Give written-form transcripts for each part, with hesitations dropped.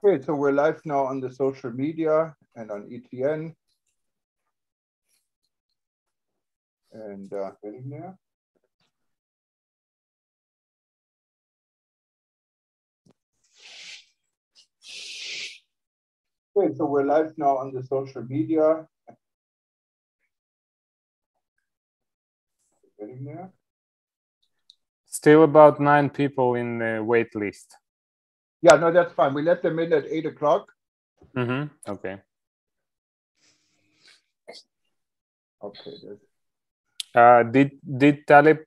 Okay, so we're live now on the social media and on ETN. And getting there. Okay, so we're live now on the social media. Getting there. Still about 9 people in the wait list. Yeah, no, that's fine. We let them in at 8 o'clock. Okay. Okay. Did Talib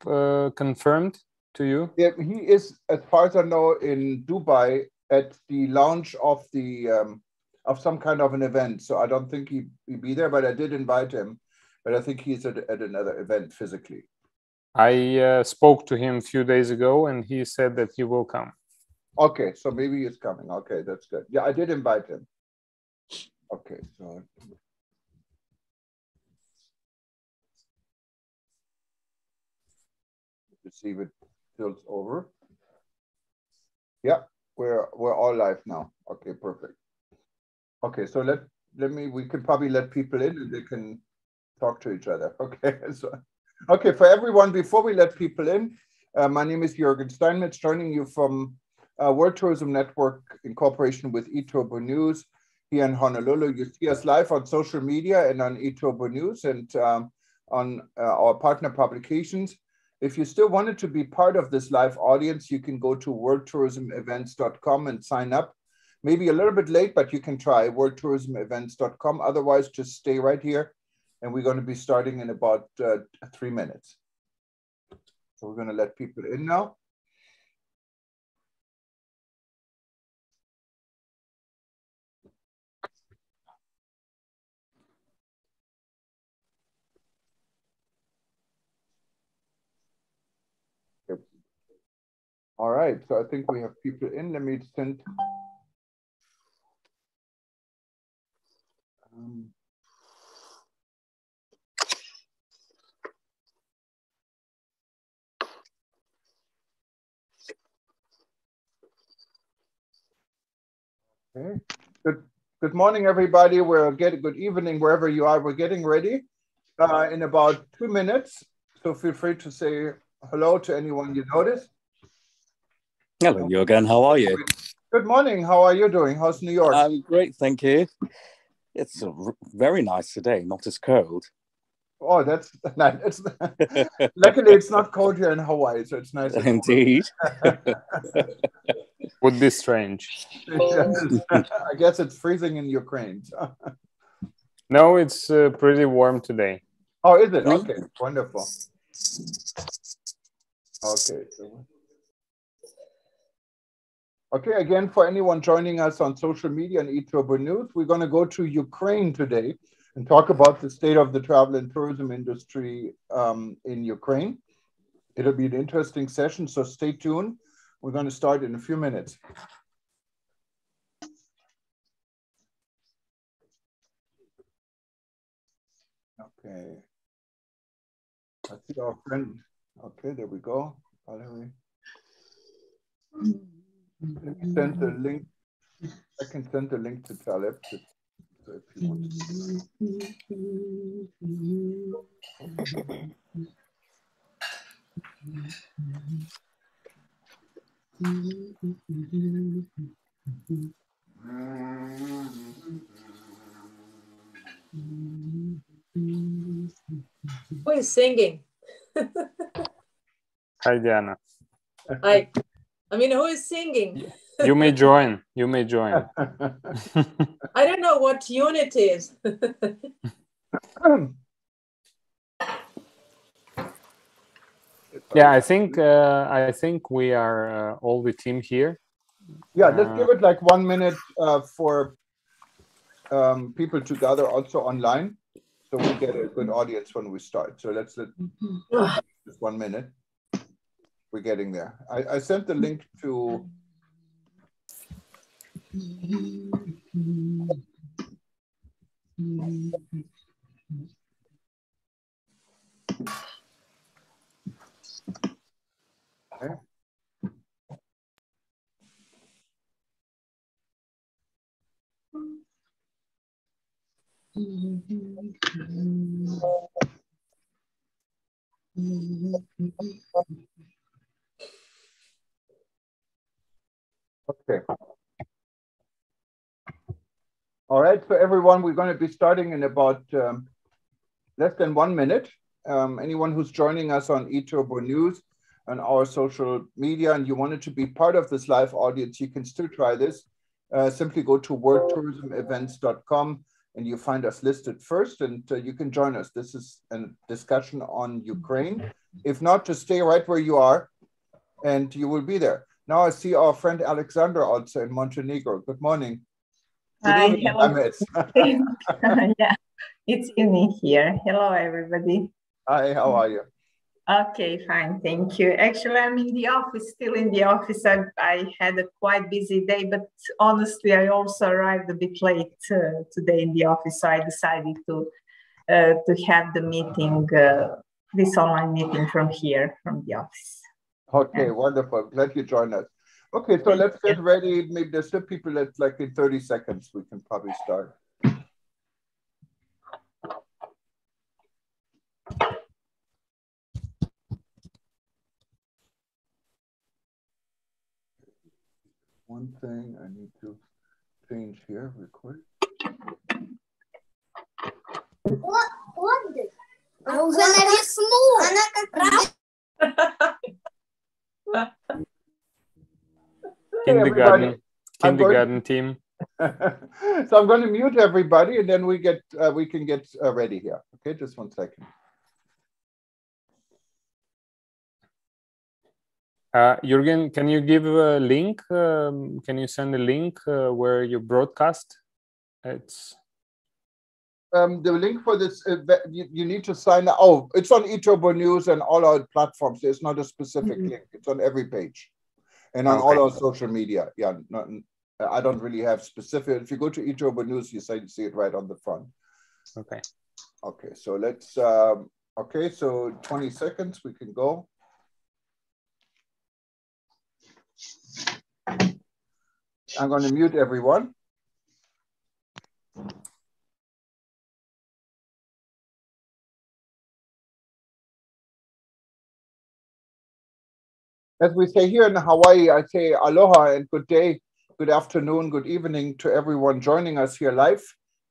confirmed to you? Yeah, he is, as far as I know, in Dubai at the launch of the of some kind of an event. So I don't think he'd be there, but I did invite him. But I think he's at another event physically. I spoke to him a few days ago, and he said that he will come. Okay, so maybe he's coming. Okay, that's good. Yeah, I did invite him. Okay, so to see if it fills over. Yeah, we're all live now. Okay, perfect. Okay, so we can probably let people in and they can talk to each other. Okay, so okay, for everyone, before we let people in, my name is Jürgen Steinmetz, joining you from World Tourism Network in cooperation with eTurbo News here in Honolulu. You see us live on social media and on eTurbo News and on our partner publications. If you still wanted to be part of this live audience, you can go to worldtourismevents.com and sign up. Maybe a little bit late, but you can try worldtourismevents.com. Otherwise, just stay right here. And we're going to be starting in about 3 minutes. So we're going to let people in now. All right, so I think we have people in. Let me send. Okay. Good morning, everybody. Good evening, wherever you are. We're getting ready in about 2 minutes. So feel free to say hello to anyone you notice. Hello, Jürgen. How are you? Good morning. How are you doing? How's New York? I'm great, thank you. It's very nice today, not as cold. Oh, that's nice. Luckily, it's not cold here in Hawaii, so it's nice. Indeed. Would be strange. Yes. I guess it's freezing in Ukraine. No, it's pretty warm today. Oh, is it? Okay, wonderful. Okay. Okay, again, for anyone joining us on social media and eTurbo News, we're going to go to Ukraine today and talk about the state of the travel and tourism industry in Ukraine. It'll be an interesting session, so stay tuned. We're going to start in a few minutes. Okay. I see our friend. Okay, there we go. Valerie. Let me send the link. I can send the link to Taleb. So if you want Who is singing? Hi, Diana. I mean, who is singing? You may join. You may join. I don't know what unit is. Yeah, I think we are all the team here. Yeah, let's give it like 1 minute for people to gather also online, so we get a good audience when we start. So let's just 1 minute. We're getting there. I sent the link to. Okay. Okay. All right, so everyone, we're going to be starting in about less than 1 minute. Anyone who's joining us on eTurbo News and our social media and you wanted to be part of this live audience, you can still try this. Simply go to worldtourismevents.com and you find us listed first and you can join us. This is a discussion on Ukraine. If not, just stay right where you are and you will be there. Now I see our friend Alexandra also in Montenegro. Good morning. Good Hi, evening, hello. Ahmed. Yeah, it's evening here. Hello, everybody. Hi, how are you? Okay, fine, thank you. Actually, I'm in the office, still in the office. I had a quite busy day, but honestly, I also arrived a bit late today in the office, so I decided to have the meeting, this online meeting from here, from the office. Okay, Yeah. wonderful. Glad you joined us. Okay, so let's get ready. Maybe there's still people that like in 30 seconds, we can probably start. One thing I need to change here, record. What this? А уже нариснула. Она как раз. Kindergarten team. So I'm going to mute everybody and then we can get ready here. Okay, just 1 second. Jürgen, can you give a link? Can you send a link where you broadcast? It's the link for this, you need to sign up. Oh, it's on eTurbo News and all our platforms. There's not a specific link. It's on every page and on all our social media. Yeah, I don't really have specific. If you go to eTurbo News, you see it right on the front. Okay. Okay, so let's, okay, so 20 seconds, we can go. I'm going to mute everyone. As we say here in Hawaii, I say aloha and good day, good afternoon, good evening to everyone joining us here live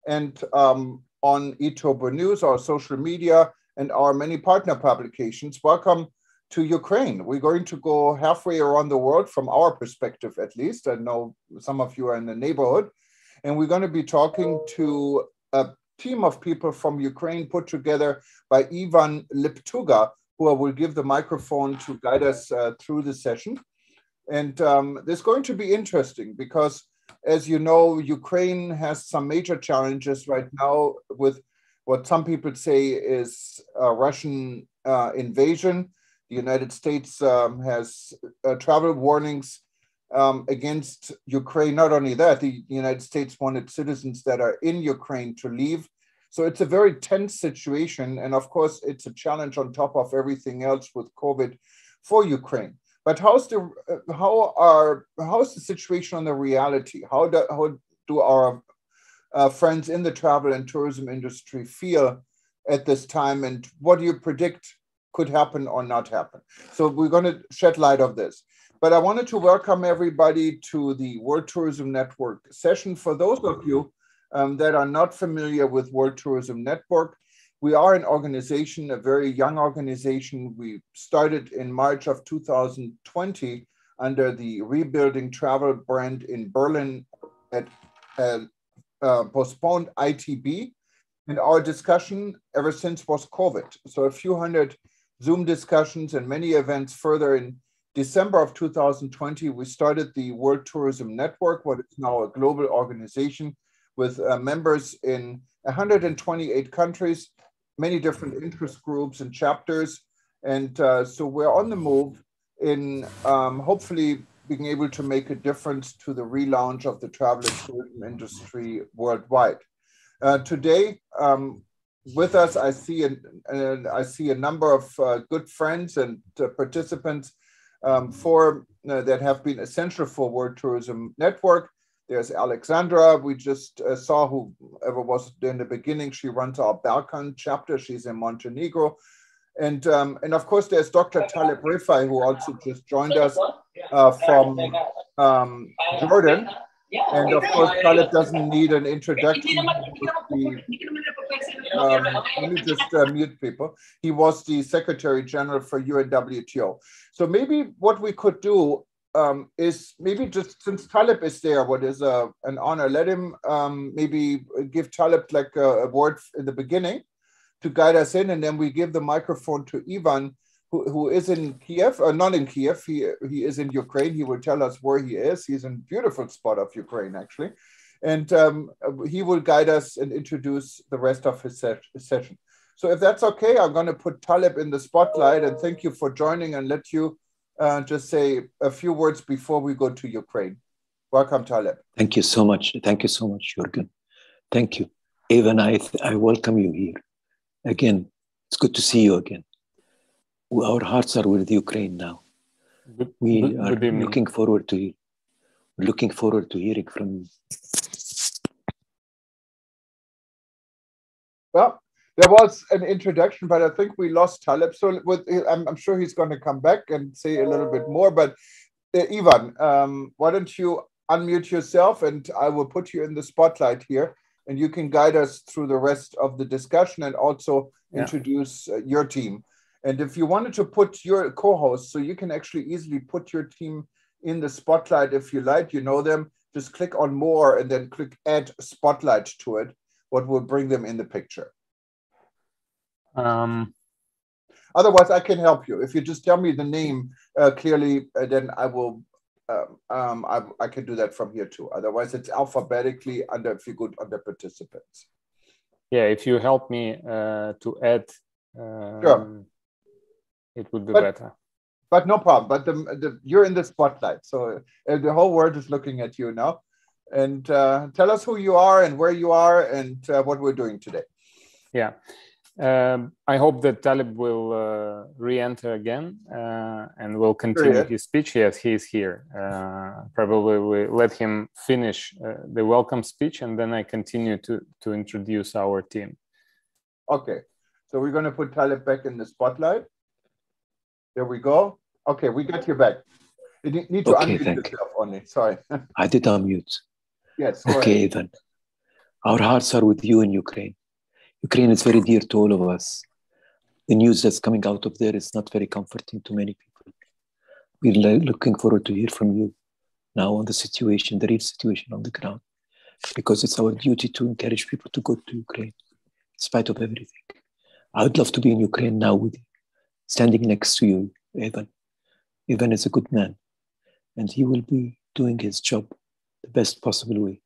and on eTurbo News, our social media, and our many partner publications. Welcome to Ukraine. We're going to go halfway around the world from our perspective, at least. I know some of you are in the neighborhood. And we're going to be talking to a team of people from Ukraine put together by Ivan Liptuga, who I will give the microphone to guide us through the session. And this is going to be interesting because, as you know, Ukraine has some major challenges right now with what some people say is a Russian invasion. The United States has travel warnings against Ukraine. Not only that, the United States wanted citizens that are in Ukraine to leave. So it's a very tense situation. And of course, it's a challenge on top of everything else with COVID for Ukraine. But how's the situation on the reality? How do our friends in the travel and tourism industry feel at this time? And what do you predict could happen or not happen? So we're going to shed light on this. But I wanted to welcome everybody to the World Tourism Network session. For those of you that are not familiar with World Tourism Network, we are an organization, a very young organization. We started in March of 2020 under the Rebuilding Travel brand in Berlin at postponed ITB. And our discussion ever since was COVID. So a few hundred Zoom discussions and many events further. In December of 2020, we started the World Tourism Network, what is now a global organization with members in 128 countries, many different interest groups and chapters. And so we're on the move in hopefully being able to make a difference to the relaunch of the travel and tourism industry worldwide. Today, with us, I see a number of good friends and participants that have been essential for World Tourism Network. There's Alexandra. We just saw, whoever was in the beginning. She runs our Balkan chapter. She's in Montenegro. And of course, there's Dr. Talib Rifai, who also just joined us from Jordan. And of course, Talib doesn't need an introduction. Let me just mute people. He was the Secretary General for UNWTO. So maybe what we could do is maybe just, since Talib is there, what is an honor, let him maybe give Talib like a word in the beginning to guide us in, and then we give the microphone to Ivan, who is in Kiev, not in Kiev, he is in Ukraine. He will tell us where he is. He's in a beautiful spot of Ukraine, actually. And he will guide us and introduce the rest of his session. So if that's okay, I'm going to put Talib in the spotlight, and thank you for joining, and let you just say a few words before we go to Ukraine. Welcome, Talib. Thank you so much. Thank you so much, Jürgen. Thank you. Evan, I welcome you here. Again, it's good to see you again. Our hearts are with Ukraine now. We are looking forward to hearing from you. Well, there was an introduction, but I think we lost Talib. So I'm sure he's going to come back and say a little bit more. But Ivan, why don't you unmute yourself, and I will put you in the spotlight here, and you can guide us through the rest of the discussion and also introduce your team. And if you wanted to put your co-host, so you can actually easily put your team in the spotlight if you like, you know them, just click on more and then click add spotlight to it, what will bring them in the picture. Otherwise, I can help you. If you just tell me the name clearly, then I will, I can do that from here too. Otherwise, it's alphabetically if you go under participants. Yeah, if you help me to add, sure. It would be better. But no problem. But you're in the spotlight. So the whole world is looking at you now. And tell us who you are and where you are and what we're doing today. Yeah. I hope that Talib will re-enter again and will continue his speech. Yes, he's here. Probably we'll let him finish the welcome speech, and then I continue to introduce our team. Okay. So we're going to put Talib back in the spotlight. There we go. Okay, we got you back. You need to unmute yourself only. Sorry. I did unmute. Yes. Okay, Evan. Our hearts are with you in Ukraine. Ukraine is very dear to all of us. The news that's coming out of there is not very comforting to many people. We're looking forward to hear from you now on the situation, the real situation on the ground, because it's our duty to encourage people to go to Ukraine, in spite of everything. I would love to be in Ukraine now with you, standing next to you, Evan. Evan is a good man, and he will be doing his job the best possible way.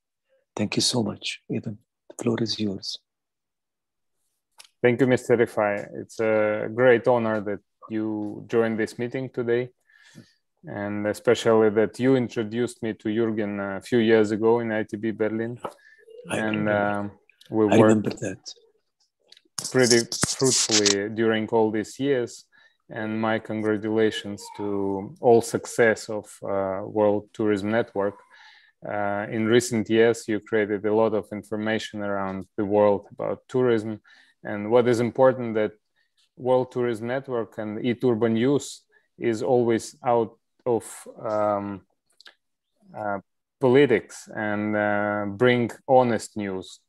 Thank you so much, Evan. The floor is yours. Thank you, Mr. Rifai. It's a great honor that you joined this meeting today, and especially that you introduced me to Jürgen a few years ago in ITB Berlin. We worked pretty fruitfully during all these years, and my congratulations to all success of World Tourism Network. In recent years, you created a lot of information around the world about tourism. And what is important that World Tourism Network and eTurban News is always out of politics and bring honest news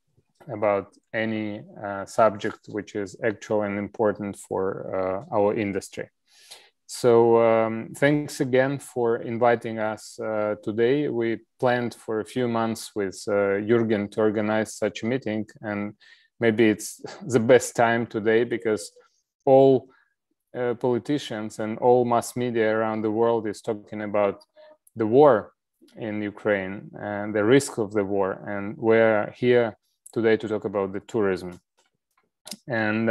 about any subject which is actual and important for our industry. So thanks again for inviting us today. We planned for a few months with Jürgen to organize such a meeting, and maybe it's the best time today because all politicians and all mass media around the world is talking about the war in Ukraine and the risk of the war. And we're here today to talk about the tourism. And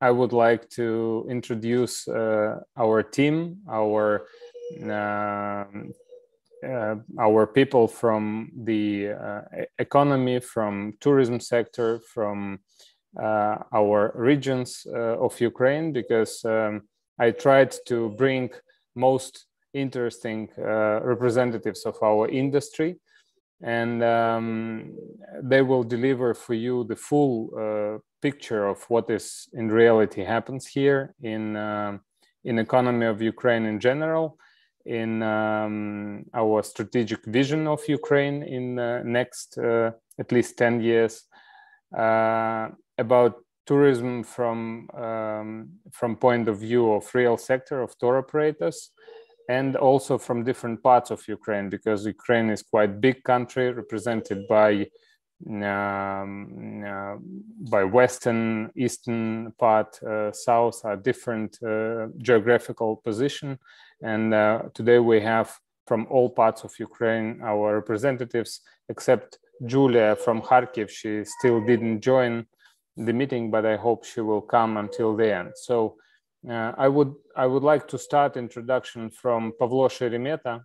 I would like to introduce our team, our people from the economy, from tourism sector, from our regions of Ukraine, because I tried to bring most interesting representatives of our industry and they will deliver for you the full picture of what is in reality happens here in economy of Ukraine in general, in our strategic vision of Ukraine in next at least 10 years, about tourism from point of view of real sector of tour operators, and also from different parts of Ukraine, because Ukraine is quite big country represented by western, eastern part, south are different geographical position. And today we have from all parts of Ukraine our representatives, except Julia from Kharkiv. She still didn't join the meeting, but I hope she will come until the end. So I would like to start introduction from Pavlo Sheremeta.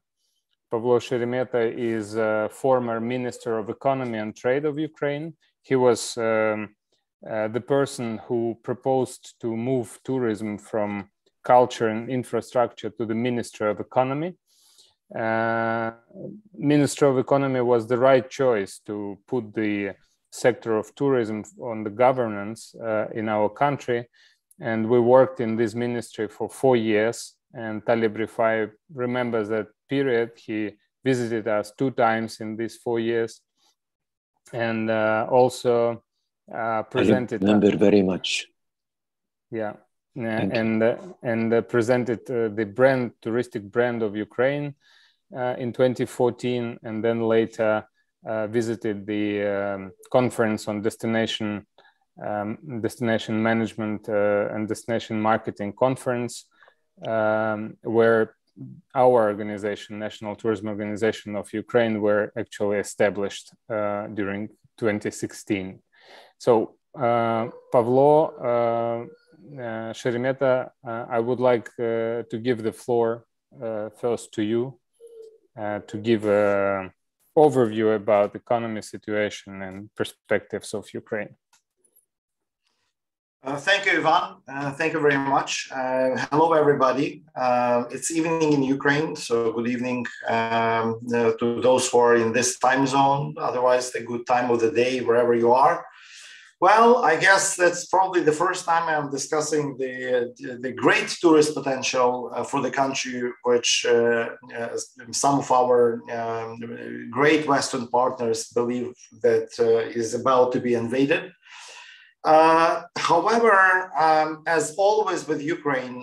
Pavlo Sheremeta is a former Minister of Economy and Trade of Ukraine. He was the person who proposed to move tourism from culture and infrastructure to the Minister of Economy. Minister of Economy was the right choice to put the sector of tourism on the governance in our country. And we worked in this ministry for 4 years. And Talib Rifai remembers that period. He visited us 2 times in these 4 years, and also presented. I remember very much. Yeah, and presented the touristic brand of Ukraine in 2014, and then later visited the conference on destination management and destination marketing conference, where our organization, National Tourism Organization of Ukraine, were actually established during 2016. So Pavlo Sheremeta, I would like to give the floor first to you to give an overview about the economy situation and perspectives of Ukraine. Thank you, Ivan. Thank you very much. Hello, everybody. It's evening in Ukraine, so good evening to those who are in this time zone. Otherwise, the good time of the day, wherever you are. Well, I guess that's probably the first time I'm discussing the great tourist potential for the country, which some of our great Western partners believe that is about to be invaded. However, as always with Ukraine,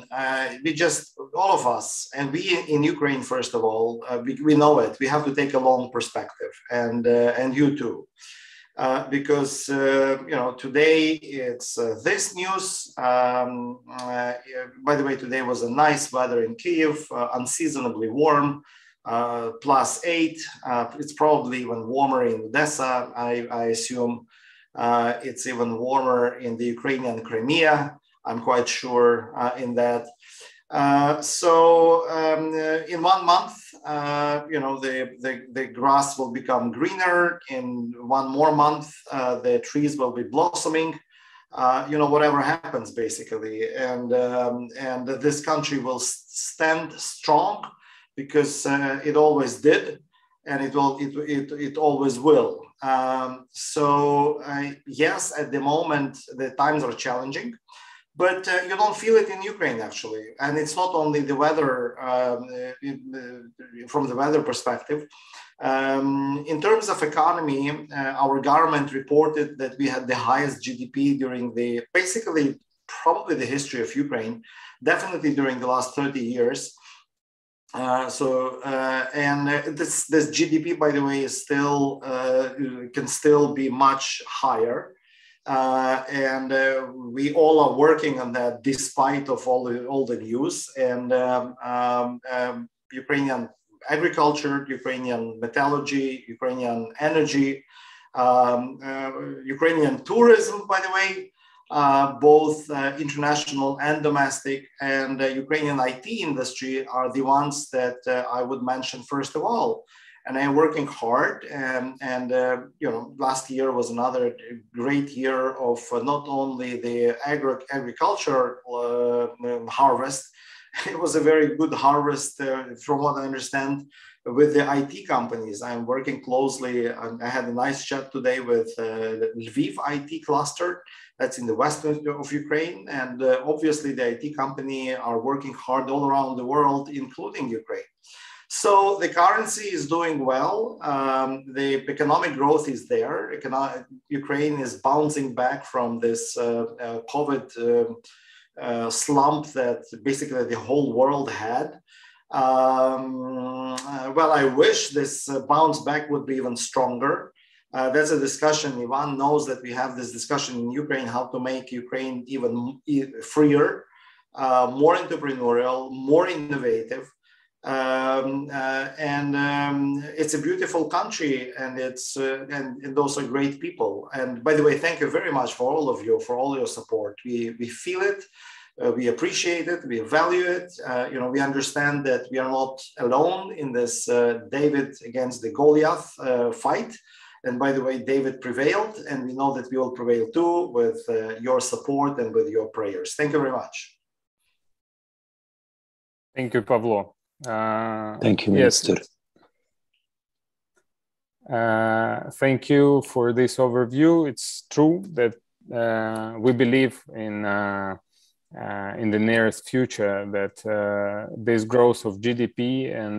all of us, and we in Ukraine, first of all, we know it. We have to take a long perspective, and you too, because today it's this news. By the way, today was a nice weather in Kyiv, unseasonably warm, +8. It's probably even warmer in Odessa, I assume. It's even warmer in the Ukrainian Crimea. I'm quite sure in that. In 1 month, the grass will become greener. In 1 more month, the trees will be blossoming. Whatever happens, basically, and this country will stand strong because it always did, and it always will. Yes, at the moment, the times are challenging, but you don't feel it in Ukraine, actually. And it's not only the weather, from the weather perspective. In terms of economy, our government reported that we had the highest GDP during probably the history of Ukraine, definitely during the last 30 years. This GDP, by the way, is can still be much higher, and we all are working on that despite of all the news. And Ukrainian agriculture, Ukrainian metallurgy, Ukrainian energy, Ukrainian tourism, by the way. Both international and domestic, and Ukrainian IT industry are the ones that I would mention first of all. And I'm working hard, and last year was another great year of not only the agriculture harvest it was a very good harvest, from what I understand, with the IT companies. I'm working closely, and I had a nice chat today with the Lviv IT cluster that's in the west of Ukraine. And obviously the IT company are working hard all around the world, including Ukraine. So the currency is doing well. The economic growth is there. Ukraine is bouncing back from this COVID slump that basically the whole world had. Well, I wish this bounce back would be even stronger. That's a discussion. Ivan knows that we have this discussion in Ukraine, how to make Ukraine even freer, more entrepreneurial, more innovative. It's a beautiful country, and and those are great people. And by the way, thank you very much for all of you, for all your support. We feel it, we appreciate it, we value it. We understand that we are not alone in this David against the Goliath fight. And by the way, David prevailed, and we know that we will prevail too with your support and with your prayers. Thank you very much. Thank you, Pavlo. Thank you, Minister. Thank you for this overview. It's true that we believe in the nearest future that this growth of GDP and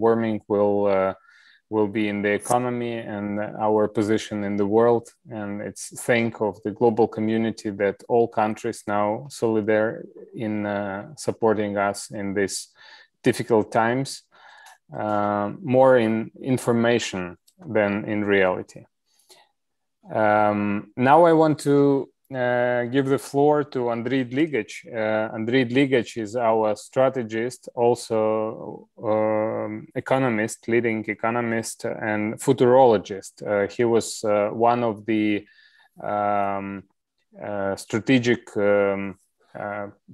warming will be in the economy and our position in the world. And it's thanks of the global community that all countries now solidar in supporting us in these difficult times, more in information than in reality. Now I want to give the floor to Andriy Dligach. Andriy Dligach is our strategist, also economist, leading economist and futurologist. He was one of the strategic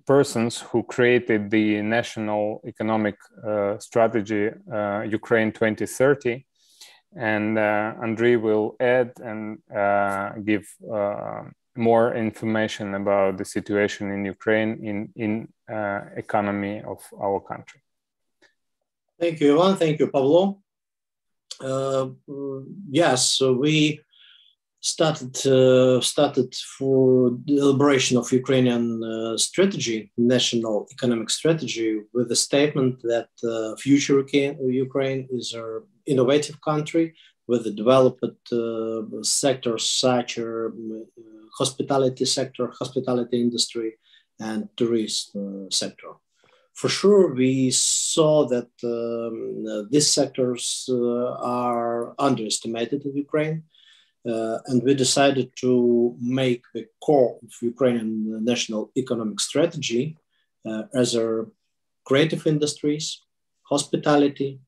persons who created the national economic strategy, Ukraine 2030. And Andriy will add and give more information about the situation in Ukraine in economy of our country. Thank you, Ivan. Thank you, Pavlo. Yes, so we started for the elaboration of Ukrainian strategy, national economic strategy, with the statement that future Ukraine is an innovative country with the developed sectors such as hospitality sector, hospitality industry, and tourism sector. For sure, we saw that these sectors are underestimated in Ukraine, and we decided to make the core of Ukrainian national economic strategy as a creative industries, hospitality,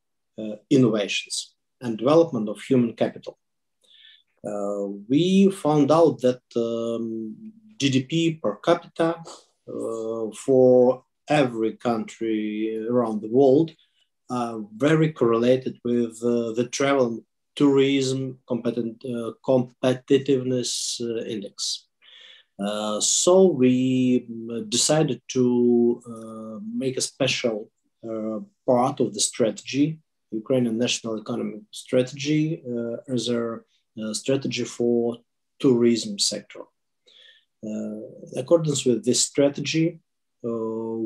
innovations, and development of human capital. We found out that GDP per capita for every country around the world are very correlated with the travel, tourism, competitiveness index. So we decided to make a special part of the strategy, Ukrainian national economic strategy, as a strategy for tourism sector. In accordance with this strategy,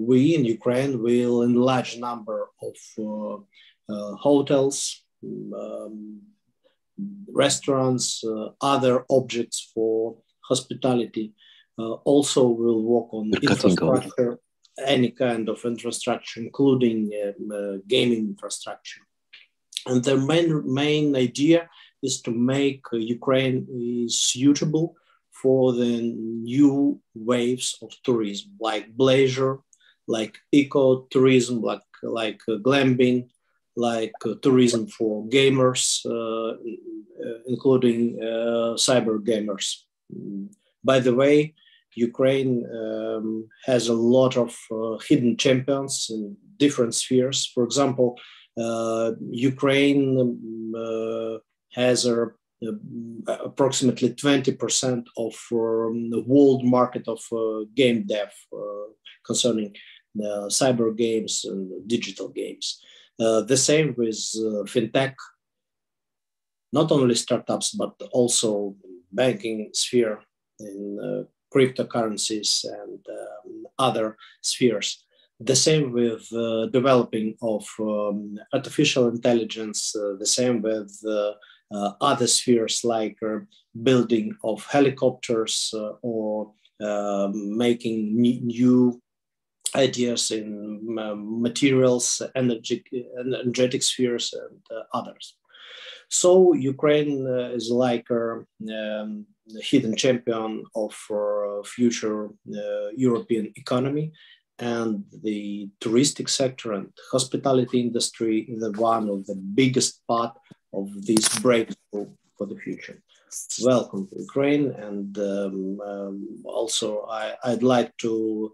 we in Ukraine will enlarge number of hotels, restaurants, other objects for hospitality. Also will work on infrastructure, any kind of infrastructure, including gaming infrastructure. And the main idea is to make Ukraine suitable for the new waves of tourism, like leisure, like eco-tourism, like glamping, like tourism for gamers, including cyber gamers. By the way, Ukraine has a lot of hidden champions in different spheres. For example, Ukraine has approximately 20% of the world market of game dev concerning cyber games and digital games. The same with fintech, not only startups, but also banking sphere in cryptocurrencies and other spheres. The same with developing of artificial intelligence, the same with other spheres like building of helicopters or making new ideas in materials, energetic spheres, and others. So Ukraine is like a hidden champion of future European economy, and the touristic sector and hospitality industry is one of the biggest part of this breakthrough for the future. Welcome to Ukraine, and also I'd like to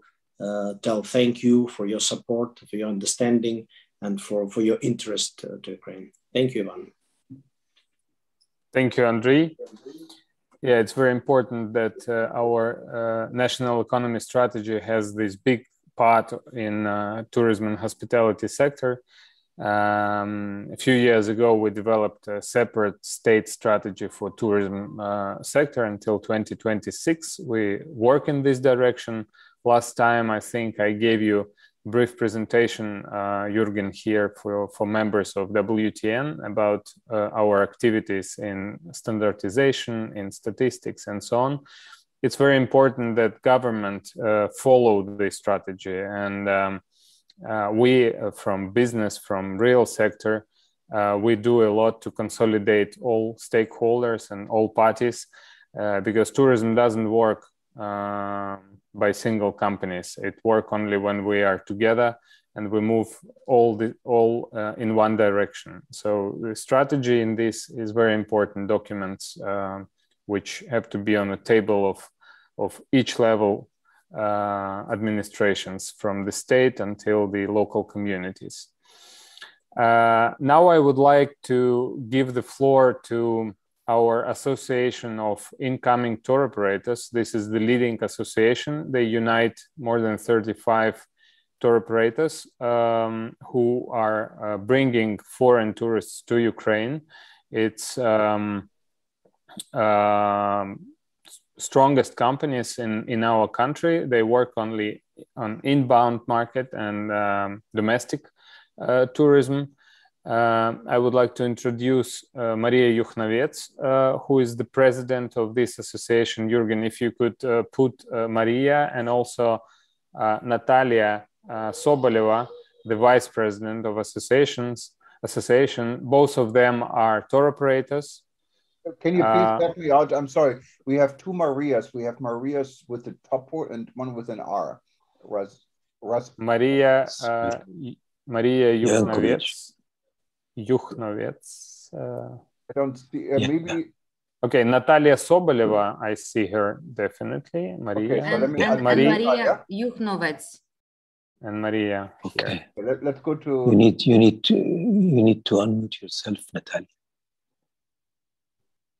tell thank you for your support, for your understanding, and for your interest to Ukraine. Thank you, Ivan. Thank you, Andriy. Yeah, it's very important that our national economy strategy has this big part in tourism and hospitality sector. A few years ago, we developed a separate state strategy for tourism sector until 2026. We work in this direction. Last time, I think I gave you a brief presentation, Jürgen, here for members of WTN about our activities in standardization, in statistics, and so on. It's very important that government follow this strategy, and we from business, from real sector, we do a lot to consolidate all stakeholders and all parties because tourism doesn't work by single companies. It works only when we are together and we move all in one direction. So the strategy in this is very important documents which have to be on the table of each level administrations from the state until the local communities. Now I would like to give the floor to our Association of Incoming Tour Operators. This is the leading association. They unite more than 35 tour operators who are bringing foreign tourists to Ukraine. It's strongest companies in our country. They work only on inbound market and domestic tourism. I would like to introduce Maria Yukhnovets, who is the president of this association. Jürgen, if you could put Maria and also Natalia Soboleva, the vice president of association. Both of them are tour operators. Can you please help me out? I'm sorry. We have two Marias. We have Marias with the top word and one with an R. Maria Yukhnovets. I don't see. Maybe. Okay, Natalia Soboleva, I see her definitely. Maria. Okay, so let me. And Maria Yukhnovets. And Maria. Okay. Let's go to. You need to unmute yourself, Natalia.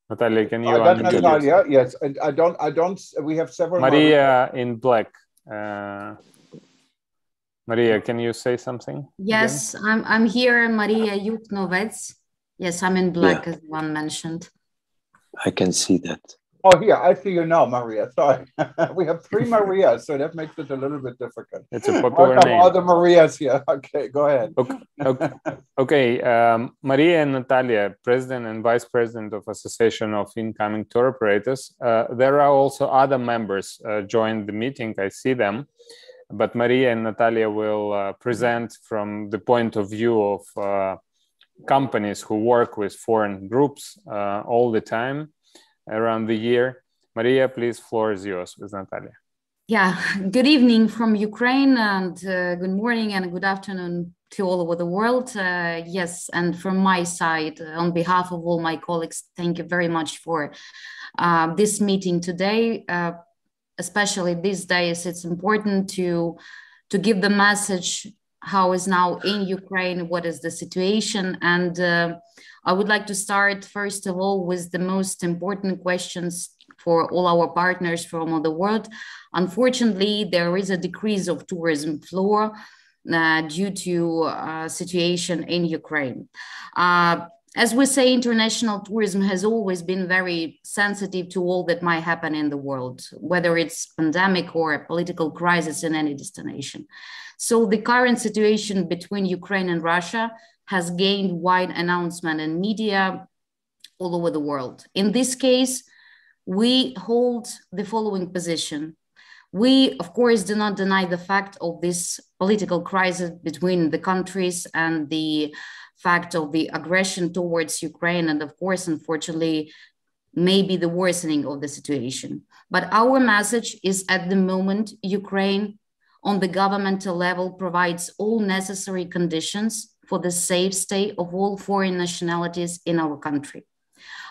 Natalia, can you unmute Natalia, yourself? Yes, and I don't. We have several. Maria in black. Maria, can you say something? Yes, I'm here, Maria Yukhnovets. Yes, I'm in black, as one mentioned. I can see that. Oh, here, I see you now, Maria. Sorry. We have three Marias, so that makes it a little bit difficult. It's a popular name. All the Marias here. Okay, go ahead. Okay. Maria and Natalia, president and vice president of Association of Incoming Tour Operators. There are also other members joined the meeting. I see them. But Maria and Natalia will present from the point of view of companies who work with foreign groups all the time around the year. Maria, please, floor is yours with Natalia. Yeah, good evening from Ukraine and good morning and good afternoon to all over the world. Yes, and from my side, on behalf of all my colleagues, thank you very much for this meeting today. Especially these days, it's important to give the message how is now in Ukraine, what is the situation. And I would like to start, first of all, with the most important questions. for all our partners from all the world. Unfortunately, there is a decrease of tourism flow due to situation in Ukraine. As we say, international tourism has always been very sensitive to all that might happen in the world, whether it's pandemic or a political crisis in any destination. So the current situation between Ukraine and Russia has gained wide announcement in media all over the world. In this case, we hold the following position. We, of course, do not deny the fact of this political crisis between the countries and the fact of the aggression towards Ukraine, and of course, unfortunately, maybe the worsening of the situation. But our message is at the moment, Ukraine on the governmental level provides all necessary conditions for the safe stay of all foreign nationalities in our country.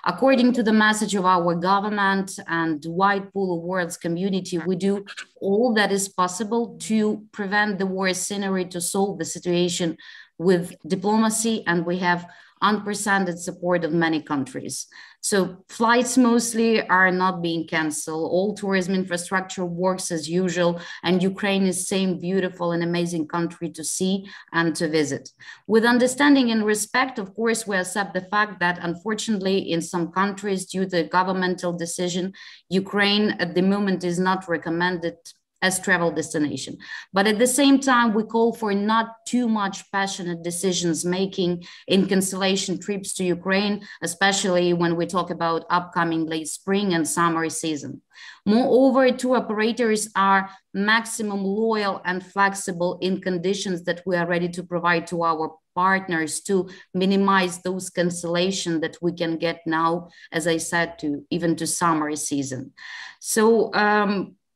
According to the message of our government and wide pool of world's community, we do all that is possible to prevent the war scenario, to solve the situation with diplomacy, and we have unprecedented support of many countries. So flights mostly are not being canceled. All tourism infrastructure works as usual, and Ukraine is same beautiful and amazing country to see and to visit. With understanding and respect, of course, we accept the fact that unfortunately in some countries, due to governmental decision, Ukraine at the moment is not recommended as travel destination. But at the same time, we call for not too much passionate decisions making in cancellation trips to Ukraine, especially when we talk about upcoming late spring and summer season. Moreover, tour operators are maximum loyal and flexible in conditions that we are ready to provide to our partners to minimize those cancellations that we can get now, as I said, to even to summer season. So,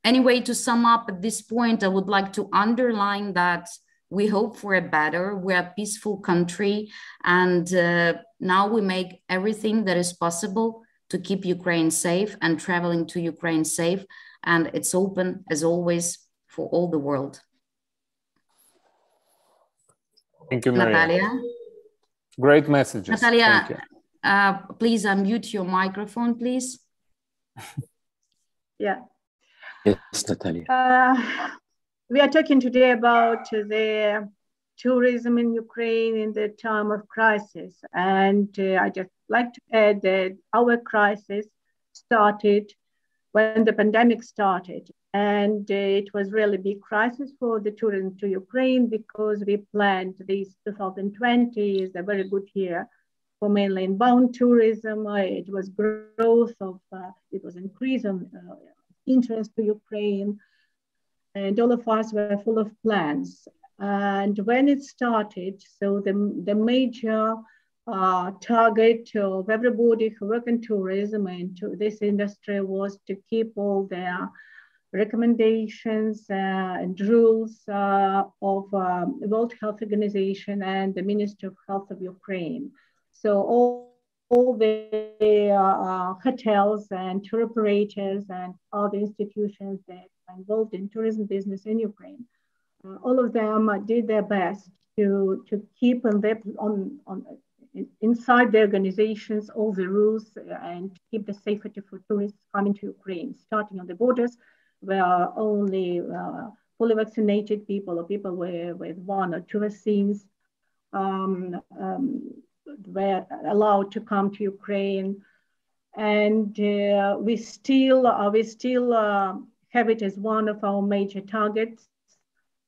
anyway, to sum up at this point, I would like to underline that we hope for a better, we're a peaceful country, and now we make everything that is possible to keep Ukraine safe and traveling to Ukraine safe, and it's open as always for all the world. Thank you, Maria. Natalia? Great messages. Natalia, please unmute your microphone, please. Yeah. Yes, Natalia. We are talking today about the tourism in Ukraine in the time of crisis. And I just like to add that our crisis started when the pandemic started. And it was really a big crisis for the tourism to Ukraine because we planned this 2020 is a very good year for mainland inbound tourism. It was growth of, it was increase of interest to Ukraine, and all of us were full of plans. And when it started, so the major target of everybody who work in tourism and to this industry was to keep all their recommendations and rules of World Health Organization and the Ministry of Health of Ukraine. So all the hotels and tour operators and other institutions that are involved in tourism business in Ukraine, all of them did their best to keep inside the organizations all the rules and keep the safety for tourists coming to Ukraine, starting on the borders where only fully vaccinated people or people with one or two vaccines were allowed to come to Ukraine, and we still have it as one of our major targets.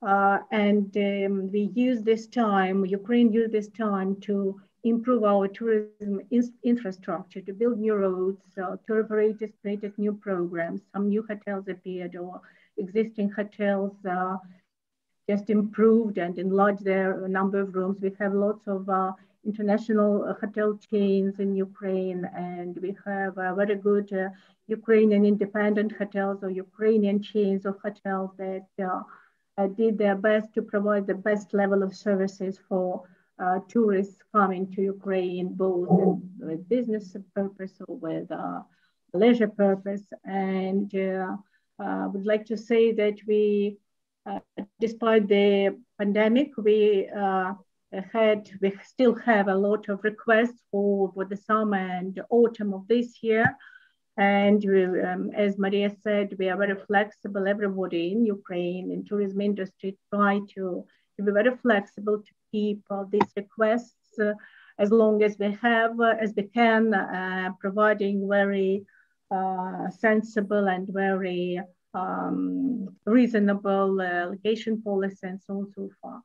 We use this time, Ukraine used this time to improve our tourism infrastructure, to build new roads. Tour operators created new programs, some new hotels appeared, or existing hotels just improved and enlarged their number of rooms. We have lots of international hotel chains in Ukraine, and we have very good Ukrainian independent hotels or Ukrainian chains of hotels that did their best to provide the best level of services for tourists coming to Ukraine, both with business purpose or with leisure purpose. And I would like to say that we, despite the pandemic, we still have a lot of requests for the summer and autumn of this year. And we, as Maria said, we are very flexible. Everybody in Ukraine, in tourism industry, try to be very flexible to keep these requests as long as we have, as we can, providing very sensible and very reasonable allocation policy and so on and so far.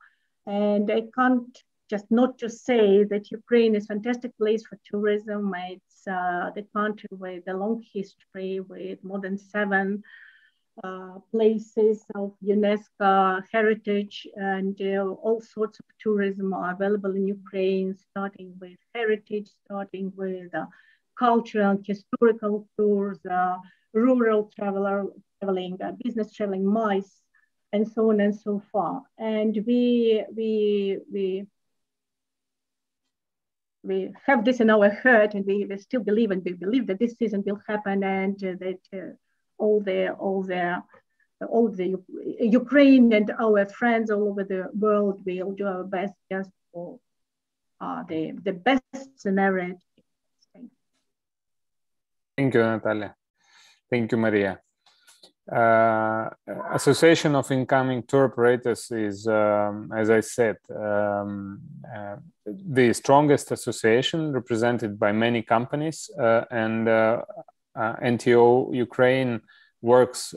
And I can't just not to say that Ukraine is a fantastic place for tourism. It's the country with a long history, with more than 7 places of UNESCO heritage, and all sorts of tourism are available in Ukraine, starting with heritage, starting with cultural and historical tours, rural traveling, business traveling, MICE, and so on and so far. And we have this in our heart, and we still believe, and we believe that this season will happen, and that all the Ukraine and our friends all over the world will do our best just for the best scenario. Thank you, Natalia. Thank you, Maria. Association of Incoming Tour Operators is, as I said, the strongest association represented by many companies, and NTO Ukraine works,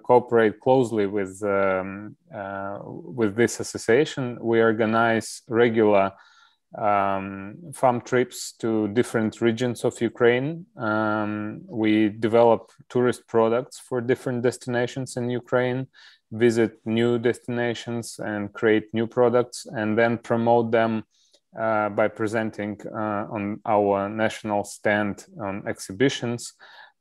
cooperate closely with this association. We organize regular farm trips to different regions of Ukraine. We develop tourist products for different destinations in Ukraine, visit new destinations and create new products, and then promote them by presenting on our national stand on exhibitions,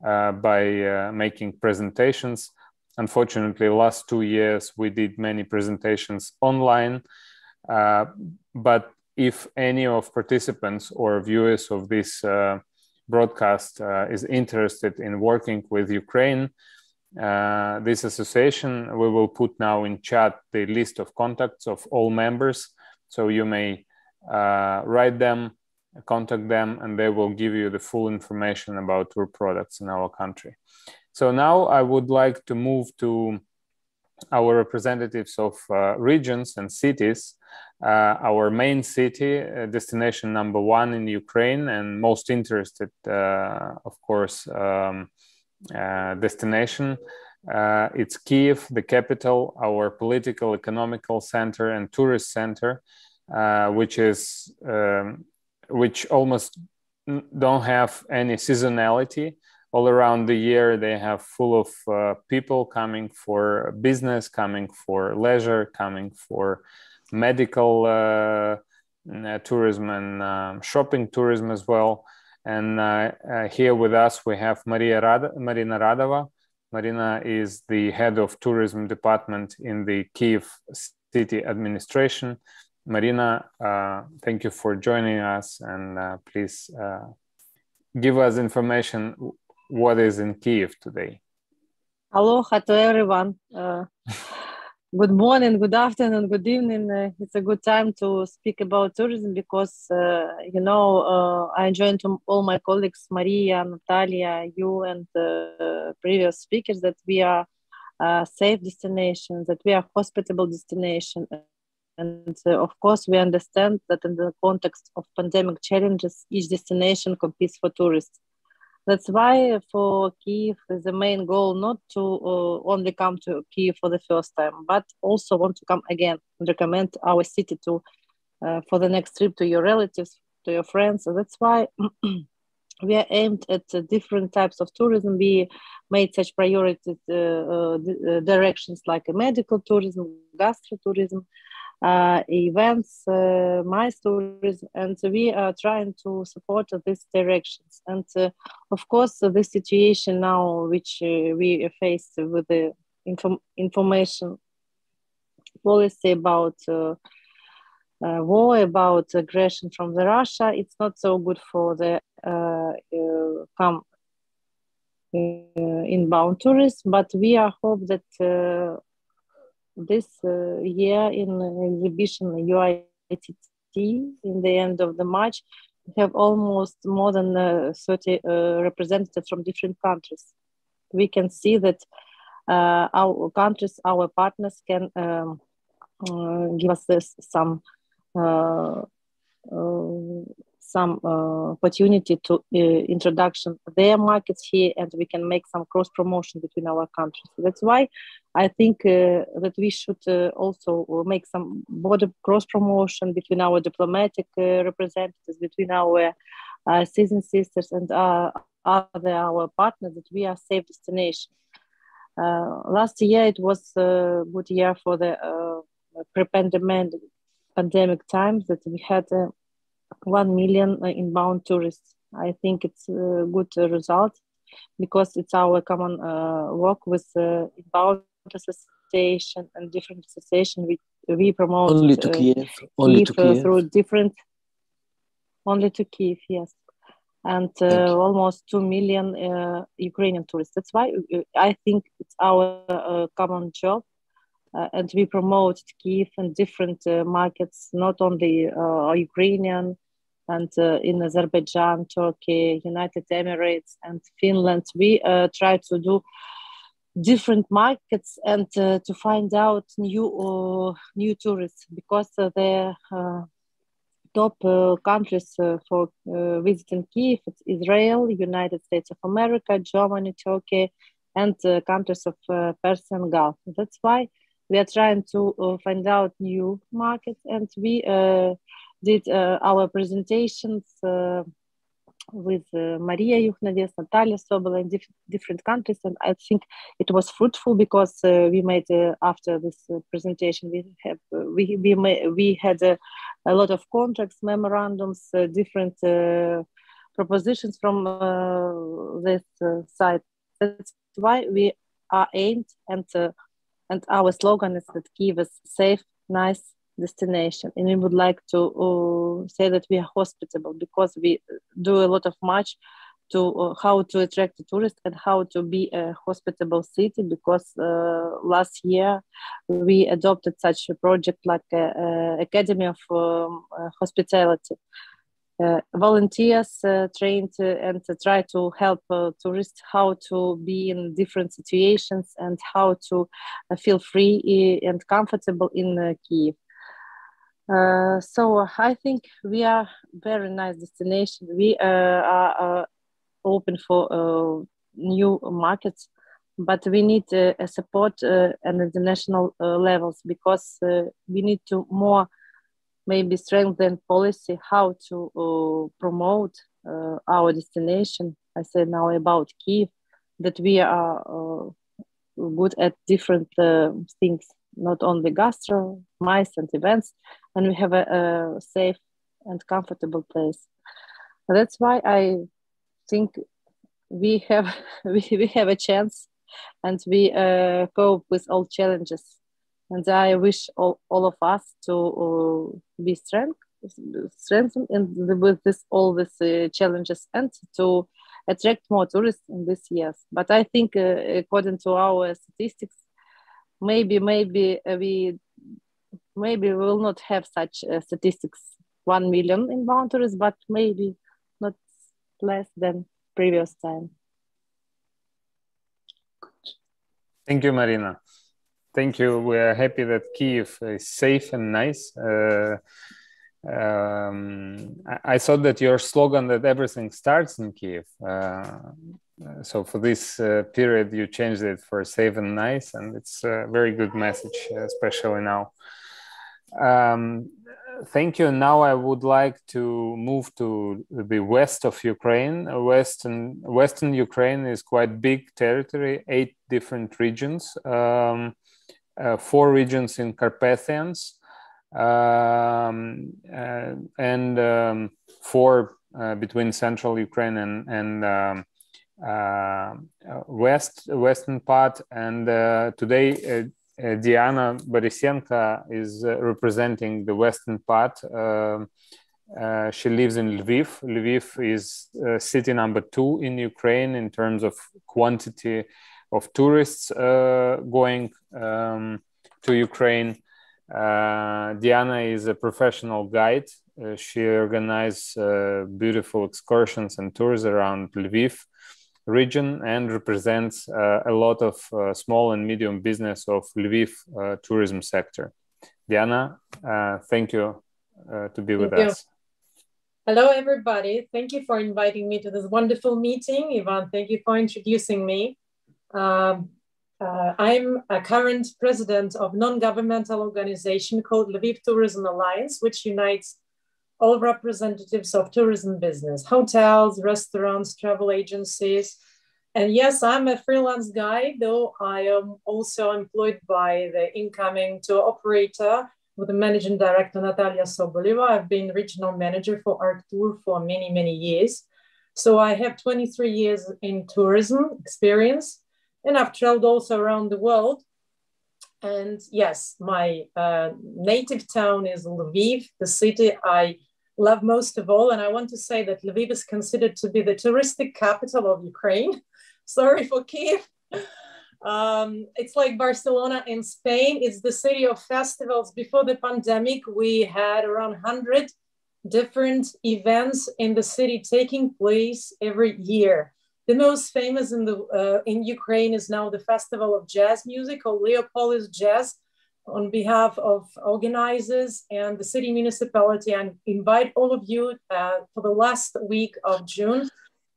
by making presentations. Unfortunately, last 2 years we did many presentations online, but if any of participants or viewers of this broadcast is interested in working with Ukraine, this association, we will put now in chat the list of contacts of all members, so you may write them, contact them, and they will give you the full information about tour products in our country. So now I would like to move to our representatives of regions and cities. Our main city, destination number 1 in Ukraine, and most interested, of course, destination. It's Kyiv, the capital, our political, economical center and tourist center, which almost don't have any seasonality. All around the year, they have full of people coming for business, coming for leisure, coming for medical tourism and shopping tourism as well. And here with us, we have Marina Radova. Marina is the head of tourism department in the Kyiv city administration. Marina, thank you for joining us, and please give us information what is in Kyiv today. Aloha to everyone. Good morning, good afternoon, good evening. It's a good time to speak about tourism because, I joined all my colleagues, Maria, Natalia, you, and previous speakers, that we are a safe destination, that we are a hospitable destination. And of course, we understand that in the context of pandemic challenges, each destination competes for tourists. That's why for Kyiv, the main goal not to only come to Kyiv for the first time, but also want to come again and recommend our city to for the next trip to your relatives, to your friends. So that's why we are aimed at different types of tourism. We made such priority directions like medical tourism, gastro-tourism, events, MICE tourism, and we are trying to support these directions. And of course, the situation now which we face with the information policy about war, about aggression from the Russia, it's not so good for the inbound tourists, but we are hope that this year in exhibition UITT in the end of the March, have almost more than 30 representatives from different countries. We can see that our countries, our partners can give us some opportunity to introduction their markets here, and we can make some cross promotion between our countries. So that's why I think that we should also make some border cross promotion between our diplomatic representatives, between our citizen sisters and our partners, that we are safe destination. Last year it was a good year for the pre-pandemic times, that we had 1 million inbound tourists. I think it's a good result, because it's our common work with inbound association and different association. We promote only to Kiev, only to Kiev. Through different, only to Kiev, yes, and almost 2 million Ukrainian tourists. That's why I think it's our common job. And we promote Kiev and different markets, not only Ukrainian, and in Azerbaijan, Turkey, United Emirates, and Finland. We try to do different markets and to find out new tourists, because the top countries for visiting Kiev, it's Israel, United States of America, Germany, Turkey, and countries of Persian Gulf. That's why we are trying to find out new markets, and we did our presentations with Maria Yukhnaves, Natalia Sobol, in different countries, and I think it was fruitful, because we made after this presentation we had a lot of contracts, memorandums, different propositions from this site. That's why we are aimed, and our slogan is that Kyiv is safe, nice destination, and we would like to say that we are hospitable, because we do a lot of much to how to attract the tourists and how to be a hospitable city, because last year we adopted such a project like Academy of Hospitality. Volunteers trained and try to help tourists how to be in different situations and how to feel free and comfortable in Kyiv. So I think we are very nice destination. We are open for new markets, but we need a support at international levels, because we need to more maybe strengthen policy how to promote our destination. I said now about Kyiv, that we are good at different things, not only gastro, MICE and events, and we have a safe and comfortable place. That's why I think we have we have a chance, and we cope with all challenges. And I wish all of us to be strengthened with all these challenges, and to attract more tourists in these years. But I think, according to our statistics, maybe we will not have such statistics 1 million inbound tourists, but maybe not less than previous time. Thank you, Marina. Thank you. We are happy that Kyiv is safe and nice. I thought that your slogan that everything starts in Kyiv. So for this period, you changed it for safe and nice, and it's a very good message, especially now. Thank you. Now I would like to move to the west of Ukraine. Western Ukraine is quite big territory, 8 different regions, 4 regions in Carpathians, and 4 between central Ukraine and western part. And today Diana Borisenko is representing the western part. She lives in Lviv. Lviv is city number 2 in Ukraine in terms of quantity of tourists going to Ukraine. Diana is a professional guide she organizes beautiful excursions and tours around Lviv region and represents a lot of small and medium business of Lviv tourism sector. Diana, thank you to be with us. Hello, everybody. Thank you for inviting me to this wonderful meeting. Ivan, thank you for introducing me. I'm a current president of non-governmental organization called Lviv Tourism Alliance, which unites all representatives of tourism business, hotels, restaurants, travel agencies. And yes, I'm a freelance guy, though I am also employed by the incoming tour operator with the managing director, Natalia Soboleva. I've been regional manager for Arctur for many, many years. So I have 23 years in tourism experience, and I've traveled also around the world. And yes, my native town is Lviv, the city I love most of all. And I want to say that Lviv is considered to be the touristic capital of Ukraine. Sorry for Kiev. It's like Barcelona in Spain. It's the city of festivals. Before the pandemic, we had around 100 different events in the city taking place every year. The most famous in Ukraine is now the Festival of Jazz Music, or Leopolis Jazz, on behalf of organizers and the city municipality. I invite all of you for the last week of June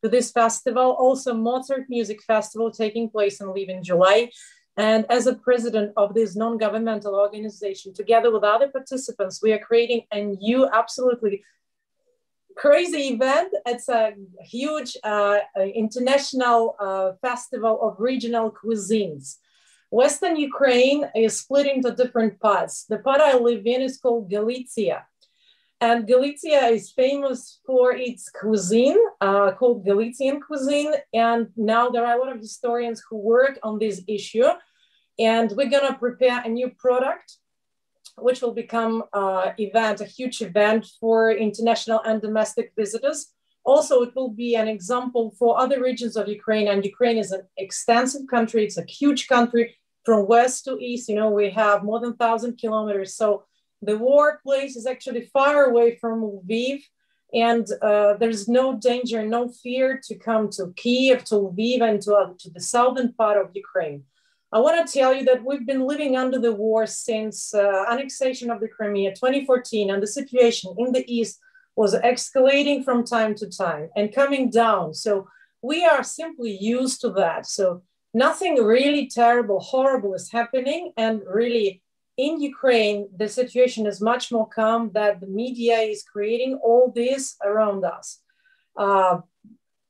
to this festival. Also, Mozart Music Festival taking place in Lviv in July. And as a president of this non-governmental organization, together with other participants, we are creating a new, absolutely crazy event. It's a huge international festival of regional cuisines. Western Ukraine is split into different parts. The part I live in is called Galicia. And Galicia is famous for its cuisine, called Galician cuisine. And now there are a lot of historians who work on this issue. And we're gonna prepare a new product, which will become a huge event for international and domestic visitors. Also, it will be an example for other regions of Ukraine. And Ukraine is an extensive country. It's a huge country from west to east. You know, we have more than 1,000 kilometers. So the war place is actually far away from Lviv. And there's no danger, no fear to come to Kiev, to Lviv, and to the southern part of Ukraine. I want to tell you that we've been living under the war since annexation of the Crimea, 2014, and the situation in the east was escalating from time to time and coming down. So we are simply used to that. So nothing really terrible, horrible is happening. And really in Ukraine, the situation is much more calm, that the media is creating all this around us.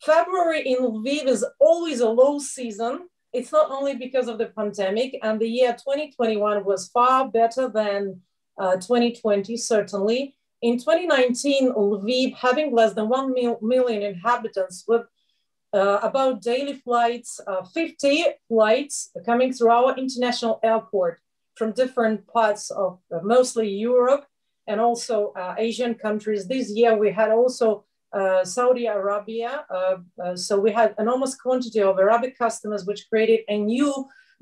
February in Lviv is always a low season. It's not only because of the pandemic, and the year 2021 was far better than 2020, certainly. In 2019, Lviv, having less than 1 million inhabitants, with about daily flights, 50 flights coming through our international airport from different parts of mostly Europe and also Asian countries. This year we had also Saudi Arabia. So we had enormous quantity of Arabic customers, which created a new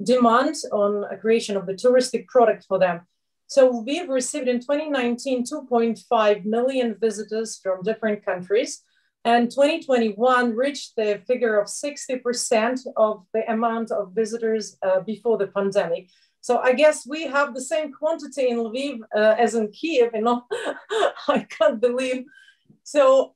demand on a creation of the touristic product for them. So we've received in 2019, 2.5 million visitors from different countries. And 2021 reached the figure of 60% of the amount of visitors before the pandemic. So I guess we have the same quantity in Lviv as in Kiev, you know, I can't believe. So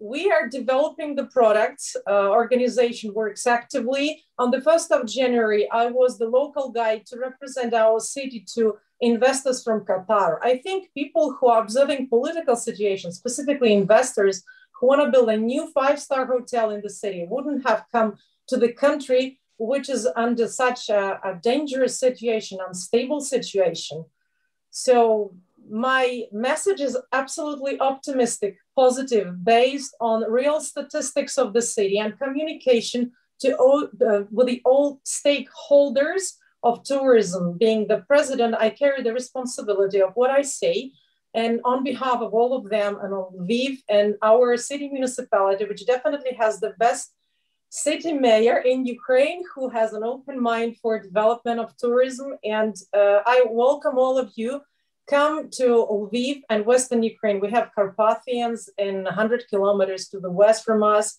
we are developing the products. Organization works actively. On the 1st of January, I was the local guide to represent our city to investors from Qatar. I think people who are observing political situations, specifically investors who want to build a new 5-star hotel in the city, wouldn't have come to the country, which is under such a dangerous situation, unstable situation. So my message is absolutely optimistic, positive, based on real statistics of the city and communication to with the all stakeholders of tourism. Being the president, I carry the responsibility of what I say. And on behalf of all of them and of Lviv and our city municipality, which definitely has the best city mayor in Ukraine, who has an open mind for development of tourism. And I welcome all of you come to Lviv and Western Ukraine. We have Carpathians in 100 kilometers to the west from us.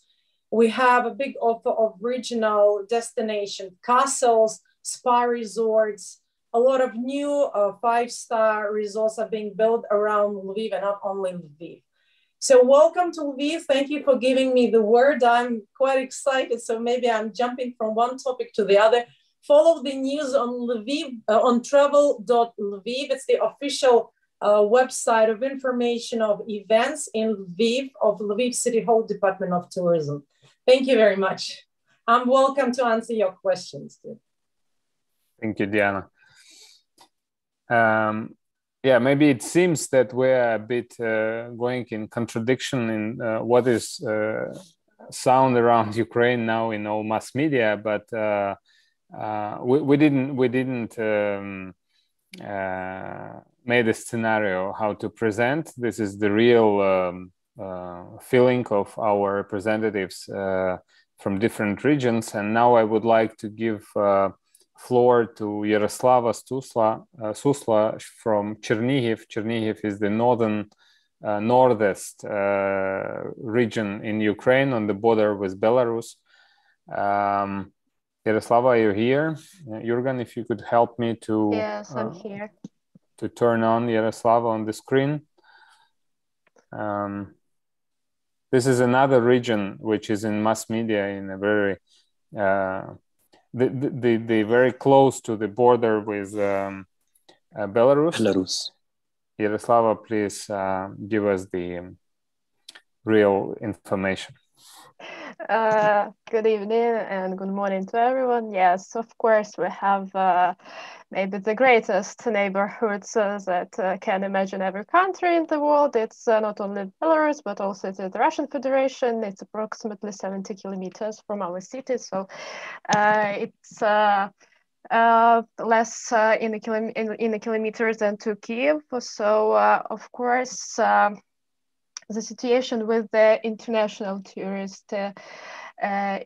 We have a big offer of regional destination, castles, spa resorts. A lot of new 5-star resorts are being built around Lviv and not only Lviv. So welcome to Lviv. Thank you for giving me the word. I'm quite excited. So maybe I'm jumping from one topic to the other. Follow the news on Lviv, on travel.lviv. It's the official website of information of events in Lviv of Lviv City Hall Department of Tourism. Thank you very much. I'm welcome to answer your questions. Thank you, Diana. Yeah, maybe it seems that we're a bit going in contradiction in what is sound around Ukraine now in all mass media, but we didn't made a scenario how to present. This is the real feeling of our representatives from different regions, and now I would like to give floor to Yaroslava Susla from Chernihiv. Chernihiv is the northest region in Ukraine on the border with Belarus. Yaroslava, are you here? Jurgen, if you could help me to yes, I'm here. To turn on Yaroslava on the screen. This is another region which is in mass media in a very the very close to the border with Belarus. Yaroslava, please give us the real information. Good evening and good morning to everyone. Yes, of course, we have maybe the greatest neighborhoods that can imagine every country in the world. It's not only Belarus, but also the Russian Federation. It's approximately 70 kilometers from our city. So it's less in the kilometers than to Kiev. So, of course, the situation with the international tourists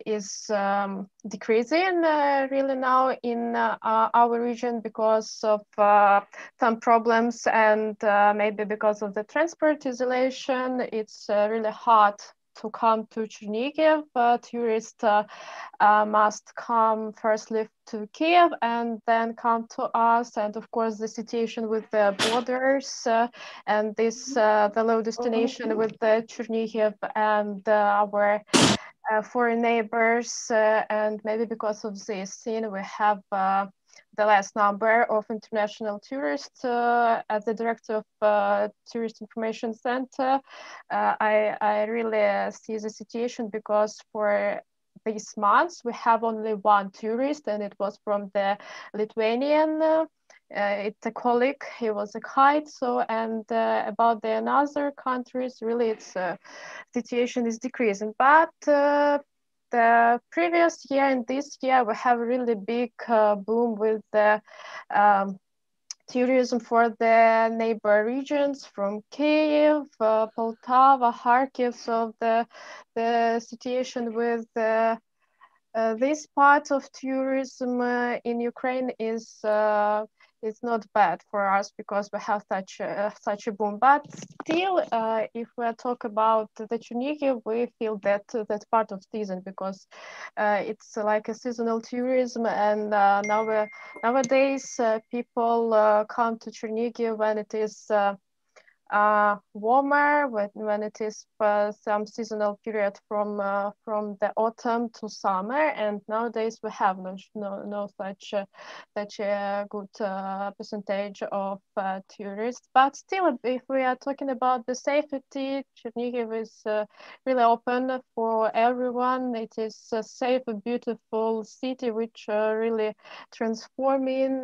is decreasing really now in our region because of some problems and maybe because of the transport isolation. It's really hard to come to Chernihiv. Tourists must come firstly to Kiev and then come to us. And of course, the situation with the borders and this the low destination with the Chernihiv and our foreign neighbors. And maybe because of this scene, we have the last number of international tourists. As the director of Tourist Information Center, I really see the situation because for these months we have only one tourist, and it was from the Lithuanian. It's a colleague. He was a guide. So, and about the other countries, really, its situation is decreasing. But the previous year and this year, we have a really big boom with the tourism for the neighbor regions from Kyiv, Poltava, Kharkiv. So the situation with this part of tourism in Ukraine is not bad for us because we have such a boom. But still, if we talk about the Chernihiv, we feel that that's part of season because it's like a seasonal tourism, and nowadays people come to Chernihiv when it is warmer, when it is some seasonal period from the autumn to summer, and nowadays we have no such a good percentage of tourists. But still, if we are talking about the safety, Chernihiv is really open for everyone. It is a safe and beautiful city which really transforming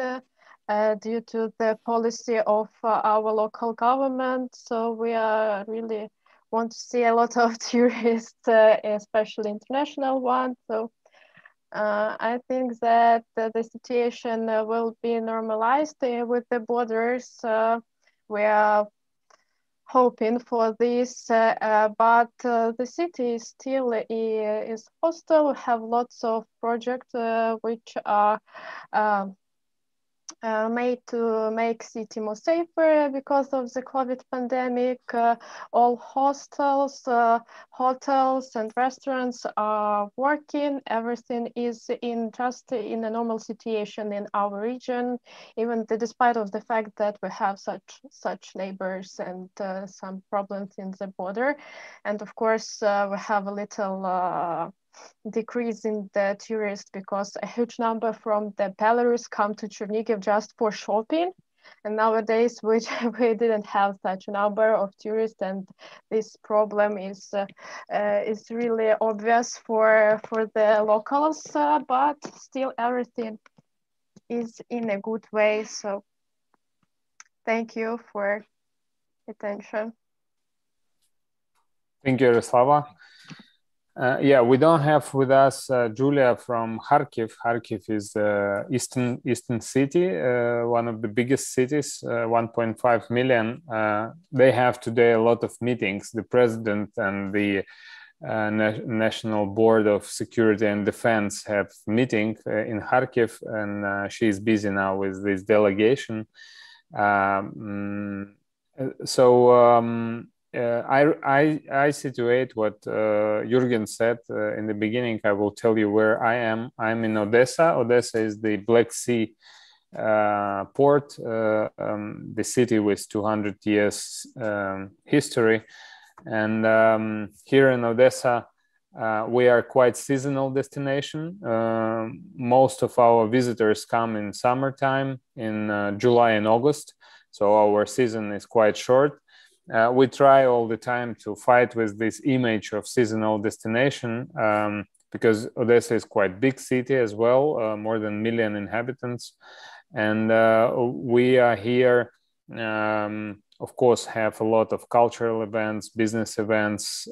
due to the policy of our local government. So we are really want to see a lot of tourists, especially international ones. So I think that the situation will be normalized with the borders. We are hoping for this, but the city still is hostile. We have lots of projects which are made to make city more safer because of the COVID pandemic. All hostels, hotels and restaurants are working. Everything is just in a normal situation in our region, even despite of the fact that we have such neighbors and some problems in the border. And of course, we have a little decrease in the tourists because a huge number from the Belarus come to Chernihiv just for shopping. And nowadays, we didn't have such a number of tourists, and this problem is really obvious for the locals. But still, everything is in a good way. So, thank you for attention. Thank you, Yaroslava. Yeah, we don't have with us Julia from Kharkiv. Kharkiv is the eastern city, one of the biggest cities, 1.5 million. They have today a lot of meetings. The president and the National Board of Security and Defense have meeting in Kharkiv, and she is busy now with this delegation. I situate what Jürgen said in the beginning. I will tell you where I am. I'm in Odessa. Odessa is the Black Sea port, the city with 200 years history. And here in Odessa, we are quite seasonal destination. Most of our visitors come in summertime, in July and August. So our season is quite short. We try all the time to fight with this image of seasonal destination because Odessa is quite big city as well, more than 1 million inhabitants. And we are here, of course, have a lot of cultural events, business events,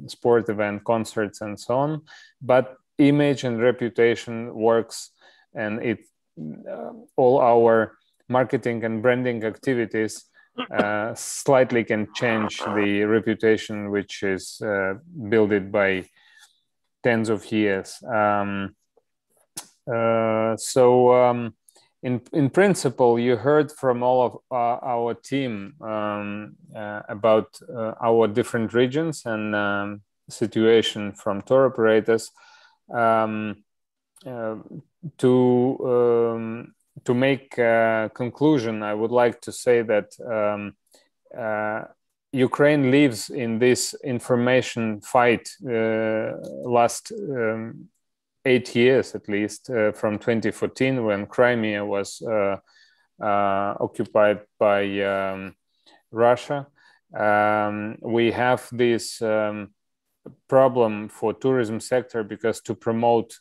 sport event, concerts, and so on. But image and reputation works, and all our marketing and branding activities slightly can change the reputation which is built by tens of years. In principle, you heard from all of our team about our different regions and situation from tour operators. To make a conclusion, I would like to say that Ukraine lives in this information fight last 8 years at least, from 2014 when Crimea was occupied by Russia. We have this problem for tourism sector because to promote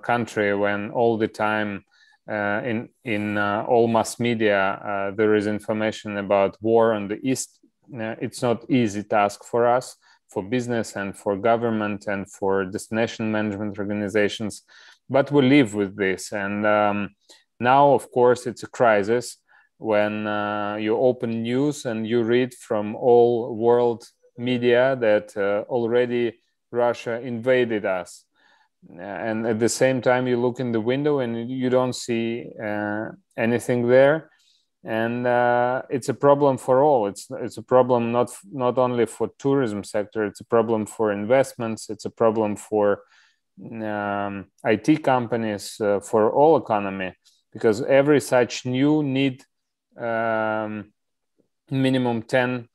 country when all the time in all mass media there is information about war on the east, it's not easy task for us, for business and for government and for destination management organizations, but we live with this. And now, of course, it's a crisis when you open news and you read from all world media that already Russia invaded us. And at the same time, you look in the window and you don't see anything there. And it's a problem for all. It's a problem not only for tourism sector. It's a problem for investments. It's a problem for IT companies, for all economy, because every such new need minimum 10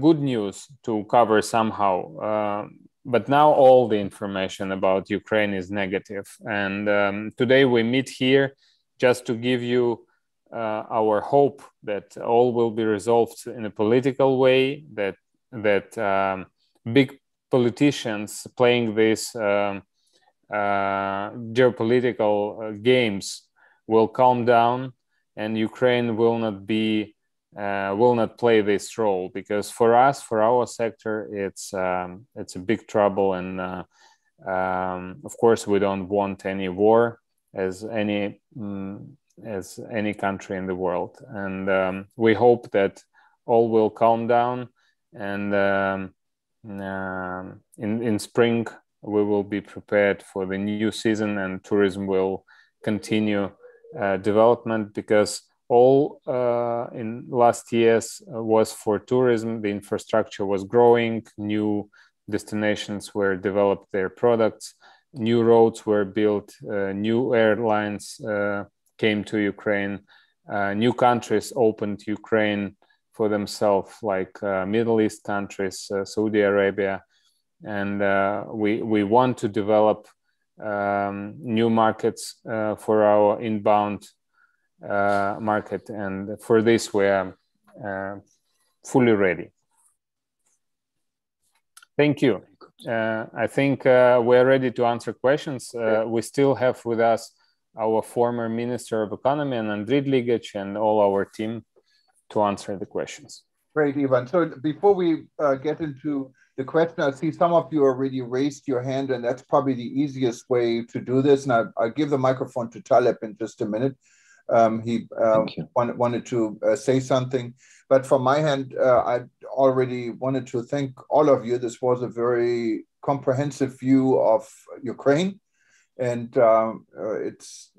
good news to cover somehow. But now all the information about Ukraine is negative. And today we meet here just to give you our hope that all will be resolved in a political way, that big politicians playing these geopolitical games will calm down, and Ukraine will not play this role, because for us, for our sector, it's a big trouble. And of course, we don't want any war as any country in the world. And we hope that all will calm down, and in spring we will be prepared for the new season, and tourism will continue development, because all in last years was for tourism. The infrastructure was growing, new destinations were developed their products, new roads were built, new airlines came to Ukraine, new countries opened Ukraine for themselves, like Middle East countries, Saudi Arabia, and we want to develop new markets for our inbound market, and for this we are fully ready. Thank you. I think we're ready to answer questions. We still have with us our former Minister of Economy, Andriy Dligich, and all our team to answer the questions. Great, Ivan. So before we get into the question, I see some of you already raised your hand, and that's probably the easiest way to do this. And I'll give the microphone to Taleb in just a minute. He wanted to say something. But from my hand, I already wanted to thank all of you. This was a very comprehensive view of Ukraine. And it's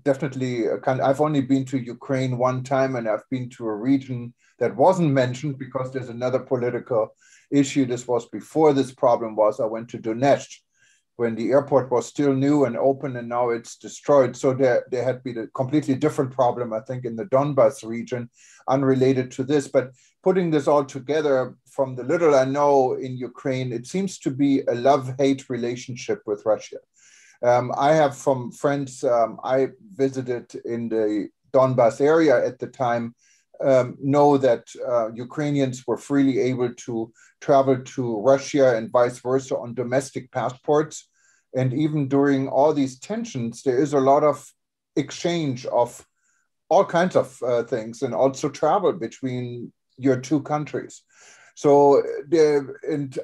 definitely I've only been to Ukraine one time, and I've been to a region that wasn't mentioned because there's another political issue. This was before this problem was. I went to Donetsk when the airport was still new and open, and now it's destroyed. So there had been a completely different problem, I think, in the Donbas region, unrelated to this. But putting this all together, from the little I know in Ukraine, it seems to be a love-hate relationship with Russia. I have from friends I visited in the Donbas area at the time, know that Ukrainians were freely able to travel to Russia and vice versa on domestic passports. And even during all these tensions, there is a lot of exchange of all kinds of things, and also travel between your two countries. So, and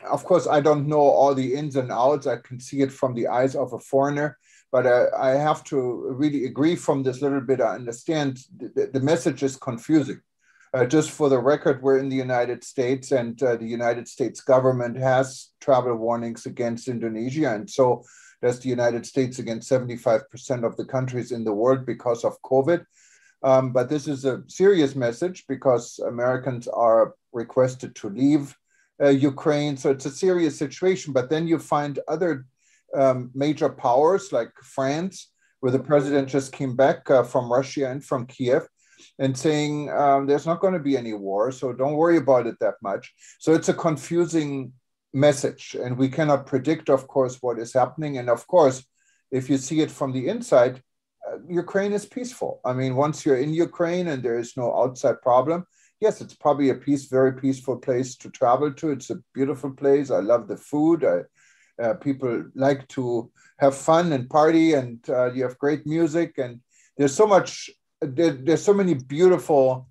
of course, I don't know all the ins and outs. I can see it from the eyes of a foreigner. But I have to really agree from this little bit. I understand the message is confusing. Just for the record, we're in the United States, and the United States government has travel warnings against Indonesia. And so does the United States against 75% of the countries in the world because of COVID. But this is a serious message because Americans are requested to leave Ukraine. So it's a serious situation. But then you find other major powers like France, where the president just came back from Russia and from Kiev, and saying there's not going to be any war, so don't worry about it that much. So it's a confusing message, and we cannot predict, of course, what is happening. And of course, if you see it from the inside, Ukraine is peaceful. I mean, once you're in Ukraine and there is no outside problem, yes, it's probably a very peaceful place to travel to. It's a beautiful place. I love the food. People like to have fun and party, and you have great music, and there's so much. There's so many beautiful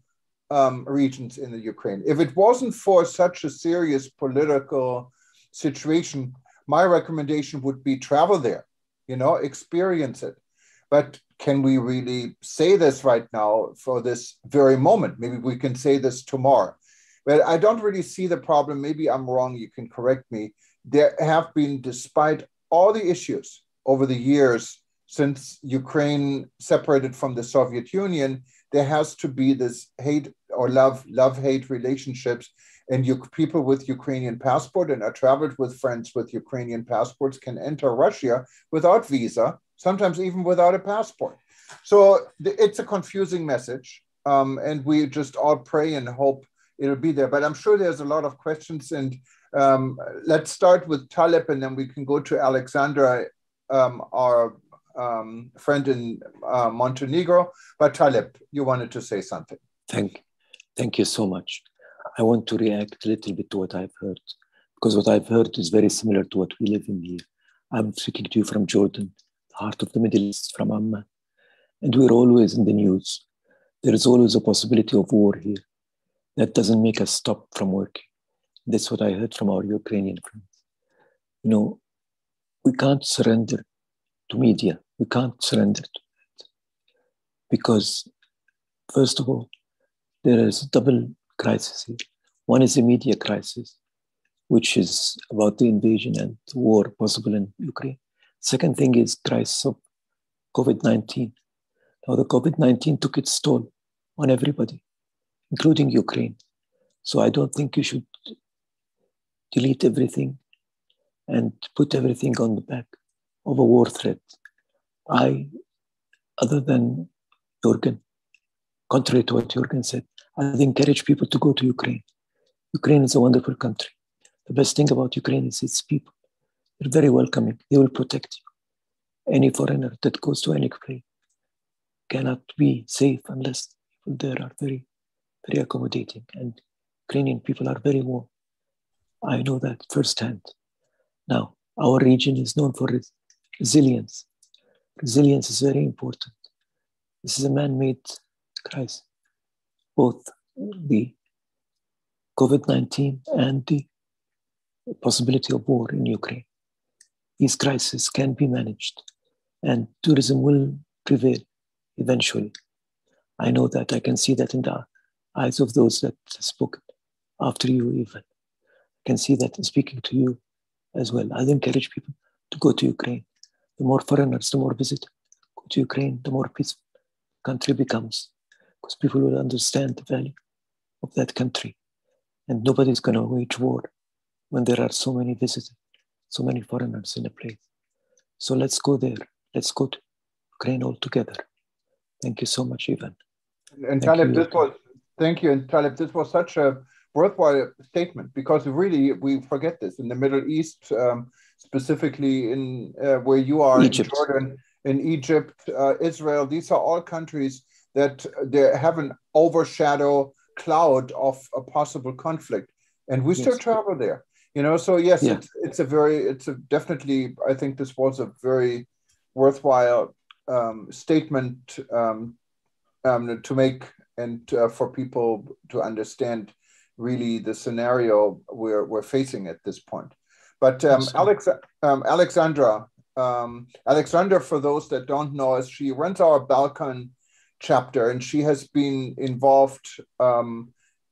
regions in the Ukraine. If it wasn't for such a serious political situation, my recommendation would be travel there, experience it. But can we really say this right now for this very moment? Maybe we can say this tomorrow. But I don't really see the problem. Maybe I'm wrong. You can correct me. There have been, despite all the issues over the years since Ukraine separated from the Soviet Union, there has to be this hate or love-hate relationships. And people with Ukrainian passport, and I traveled with friends with Ukrainian passports, can enter Russia without visa, sometimes even without a passport. So it's a confusing message. And we just all pray and hope it'll be there. But I'm sure there's a lot of questions, and let's start with Taleb, and then we can go to Alexandra, our friend in Montenegro. But Taleb, you wanted to say something. Thank you so much. I want to react a little bit to what I've heard, because what I've heard is very similar to what we live in here. I'm speaking to you from Jordan, the heart of the Middle East, from Amman, and we're always in the news. There is always a possibility of war here. That doesn't make us stop from working. That's what I heard from our Ukrainian friends. We can't surrender to media. We can't surrender to it. Because, first of all, there is a double crisis here. One is a media crisis, which is about the invasion and war possible in Ukraine. Second thing is crisis of COVID-19. Now the COVID-19 took its toll on everybody, including Ukraine. So I don't think you should delete everything and put everything on the back of a war threat. Other than Jürgen, contrary to what Jürgen said, I'd encourage people to go to Ukraine. Ukraine is a wonderful country. The best thing about Ukraine is its people. They're very welcoming. They will protect you. Any foreigner that goes to any place cannot be safe unless people there are very, very accommodating. And Ukrainian people are very warm. I know that firsthand. Now, our region is known for resilience. Resilience is very important. This is a man-made crisis, both the COVID-19 and the possibility of war in Ukraine. These crises can be managed and tourism will prevail eventually. I know that. I can see that in the eyes of those that spoke after you even. I can see that in speaking to you as well. I encourage people to go to Ukraine. The more foreigners, the more visitors go to Ukraine, the more peaceful the country becomes, because people will understand the value of that country. And nobody's going to wage war when there are so many visitors, so many foreigners in a place. So let's go there. Let's go to Ukraine all together. Thank you so much, Ivan. And Taleb, thank you. And Taleb, this was such a worthwhile statement, because really we forget this in the Middle East, specifically in where you are, Egypt. In Jordan, in Egypt, Israel. These are all countries that they have an overshadow cloud of a possible conflict, and we still travel there. You know, so yes, it's definitely. I think this was a very worthwhile statement to make, and for people to understand really the scenario we're facing at this point. But Alexandra, for those that don't know us, she runs our Balkan chapter, and she has been involved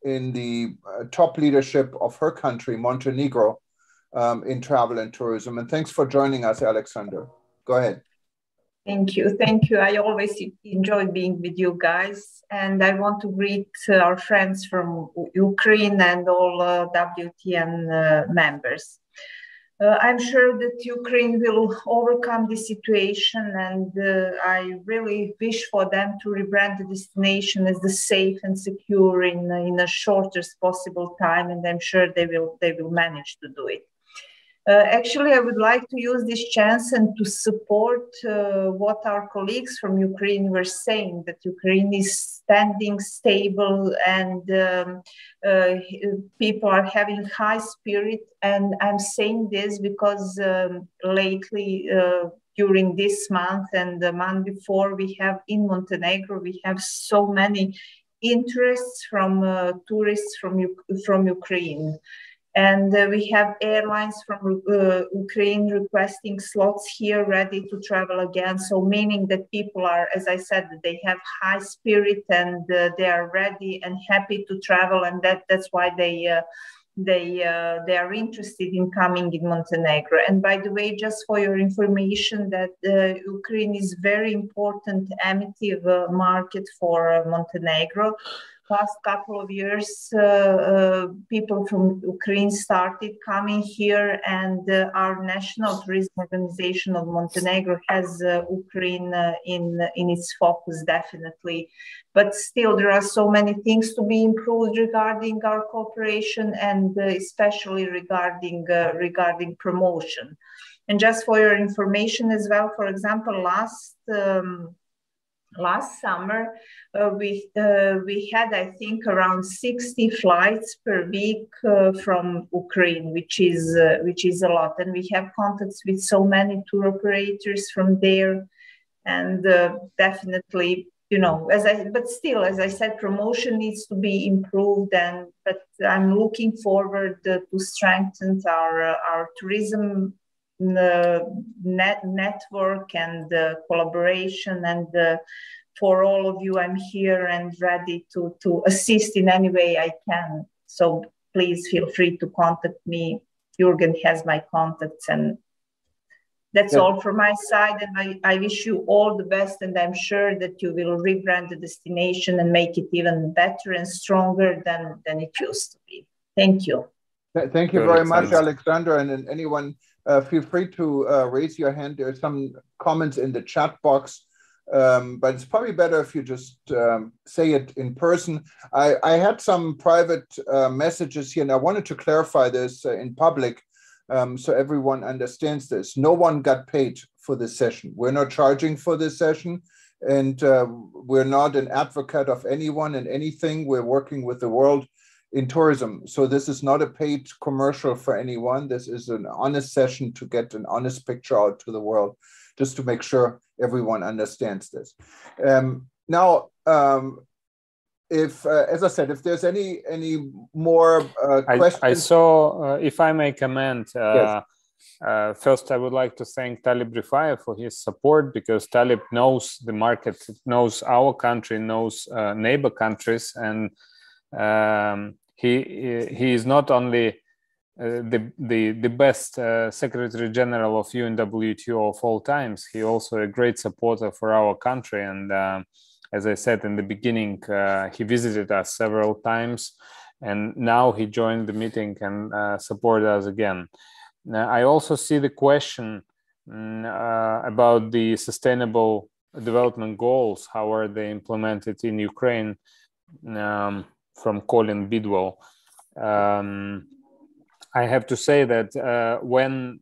in the top leadership of her country, Montenegro, in travel and tourism. And thanks for joining us, Alexandra. Go ahead. Thank you. Thank you. I always enjoy being with you guys. And I want to greet our friends from Ukraine and all WTN members. I'm sure that Ukraine will overcome this situation, and I really wish for them to rebrand the destination as the safe and secure in the shortest possible time, and I'm sure they will manage to do it. Actually, I would like to use this chance and to support what our colleagues from Ukraine were saying, that Ukraine is standing stable and people are having high spirit. And I'm saying this because lately, during this month and the month before, we have in Montenegro, we have so many interests from tourists from Ukraine. And we have airlines from Ukraine requesting slots here ready to travel again. So meaning that people are, as I said, they have high spirit and they are ready and happy to travel. And that's why they are interested in coming in Montenegro. And by the way, just for your information, that Ukraine is very important emissive market for Montenegro. Past couple of years, people from Ukraine started coming here, and our national tourism organization of Montenegro has Ukraine in its focus, definitely. But still, there are so many things to be improved regarding our cooperation, and especially regarding promotion. And just for your information as well, for example, last summer, we had, I think, around 60 flights per week from Ukraine, which is a lot. And we have contacts with so many tour operators from there, and definitely, you know, but still, as I said, promotion needs to be improved. But I'm looking forward to strengthen our tourism network and collaboration, and for all of you, I'm here and ready to assist in any way I can. So please feel free to contact me. Jürgen has my contacts, and That's all from my side, and I wish you all the best, and I'm sure that you will rebrand the destination and make it even better and stronger than it used to be. Thank you. Thank you very much, Alexander, and anyone, feel free to raise your hand. There are some comments in the chat box, but it's probably better if you just say it in person. I had some private messages here, and I wanted to clarify this in public. So everyone understands this. No one got paid for this session. We're not charging for this session, and we're not an advocate of anyone and anything. We're working with the world in tourism. So this is not a paid commercial for anyone. This is an honest session to get an honest picture out to the world, just to make sure everyone understands this. Now, if, as I said, if there's any more questions. I saw, if I may comment, yes. First I would like to thank Talib Rifayev for his support, because Talib knows the market, knows our country, knows neighbor countries, and he is not only the best Secretary General of UNWTO of all times, he also a great supporter for our country. And as I said in the beginning, he visited us several times, and now he joined the meeting and supported us again. Now, I also see the question about the sustainable development goals. How are they implemented in Ukraine? From Colin Bidwell. I have to say that when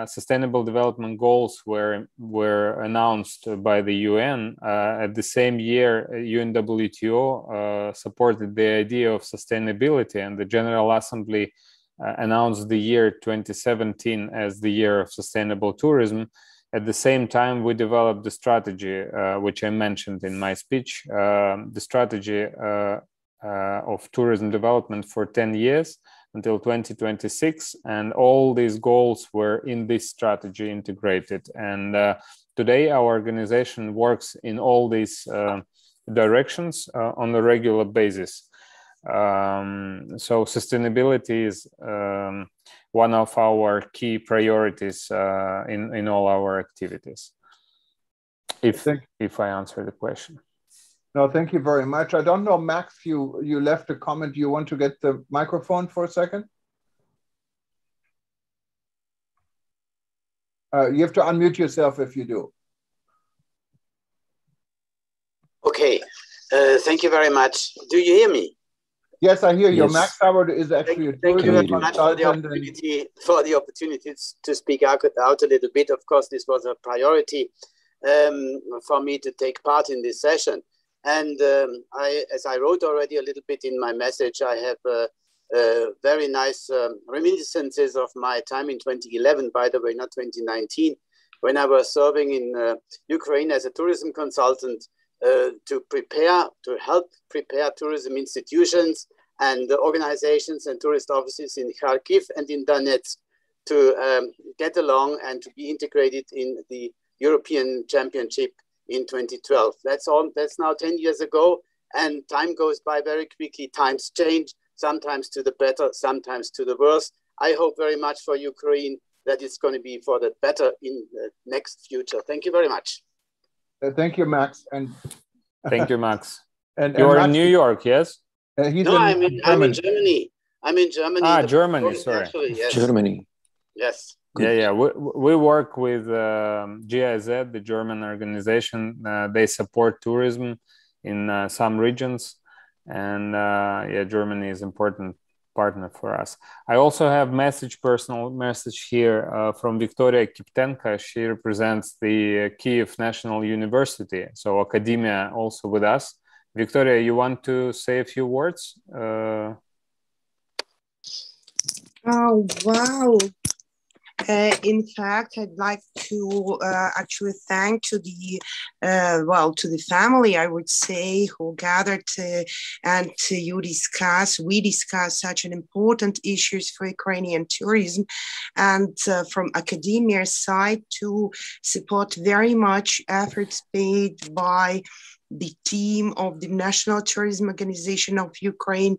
sustainable development goals were announced by the UN, at the same year, UNWTO supported the idea of sustainability, and the General Assembly announced the year 2017 as the year of sustainable tourism. At the same time, we developed the strategy, which I mentioned in my speech, the strategy of tourism development for 10 years until 2026, and all these goals were in this strategy integrated. And today our organization works in all these directions on a regular basis. So sustainability is one of our key priorities in all our activities. If I answer the question. No, thank you very much. I don't know, Max, you left a comment. You want to get the microphone for a second? You have to unmute yourself if you do. Okay, thank you very much. Do you hear me? Yes, I hear you. Yes. Max Howard is actually Thank you very much for the opportunity to speak out a little bit. Of course, this was a priority for me to take part in this session. And as I wrote already a little bit in my message, I have very nice reminiscences of my time in 2011, by the way, not 2019, when I was serving in Ukraine as a tourism consultant to help prepare tourism institutions and organizations and tourist offices in Kharkiv and in Donetsk to get along and to be integrated in the European Championship in 2012. That's now 10 years ago, and time goes by very quickly. Times change, sometimes to the better, sometimes to the worse. I hope very much for Ukraine that it's going to be for the better in the next future. Thank you very much. Thank you, Max. And thank you, Max. and You're Max, in New York, yes? I'm in Germany. I'm in Germany. Ah, Germany, sorry. Actually, yes. Germany. Yes. Good. Yeah. We work with GIZ, the German organization. They support tourism in some regions, and yeah, Germany is an important partner for us. I also have personal message here from Victoria Kiptenka. She represents the Kyiv National University, so academia also with us. Victoria, you want to say a few words? Oh, wow. In fact, I'd like to actually thank to the family, I would say, who gathered and we discuss such an important issues for Ukrainian tourism, and from academia side to support very much efforts made by the team of the National Tourism Organization of Ukraine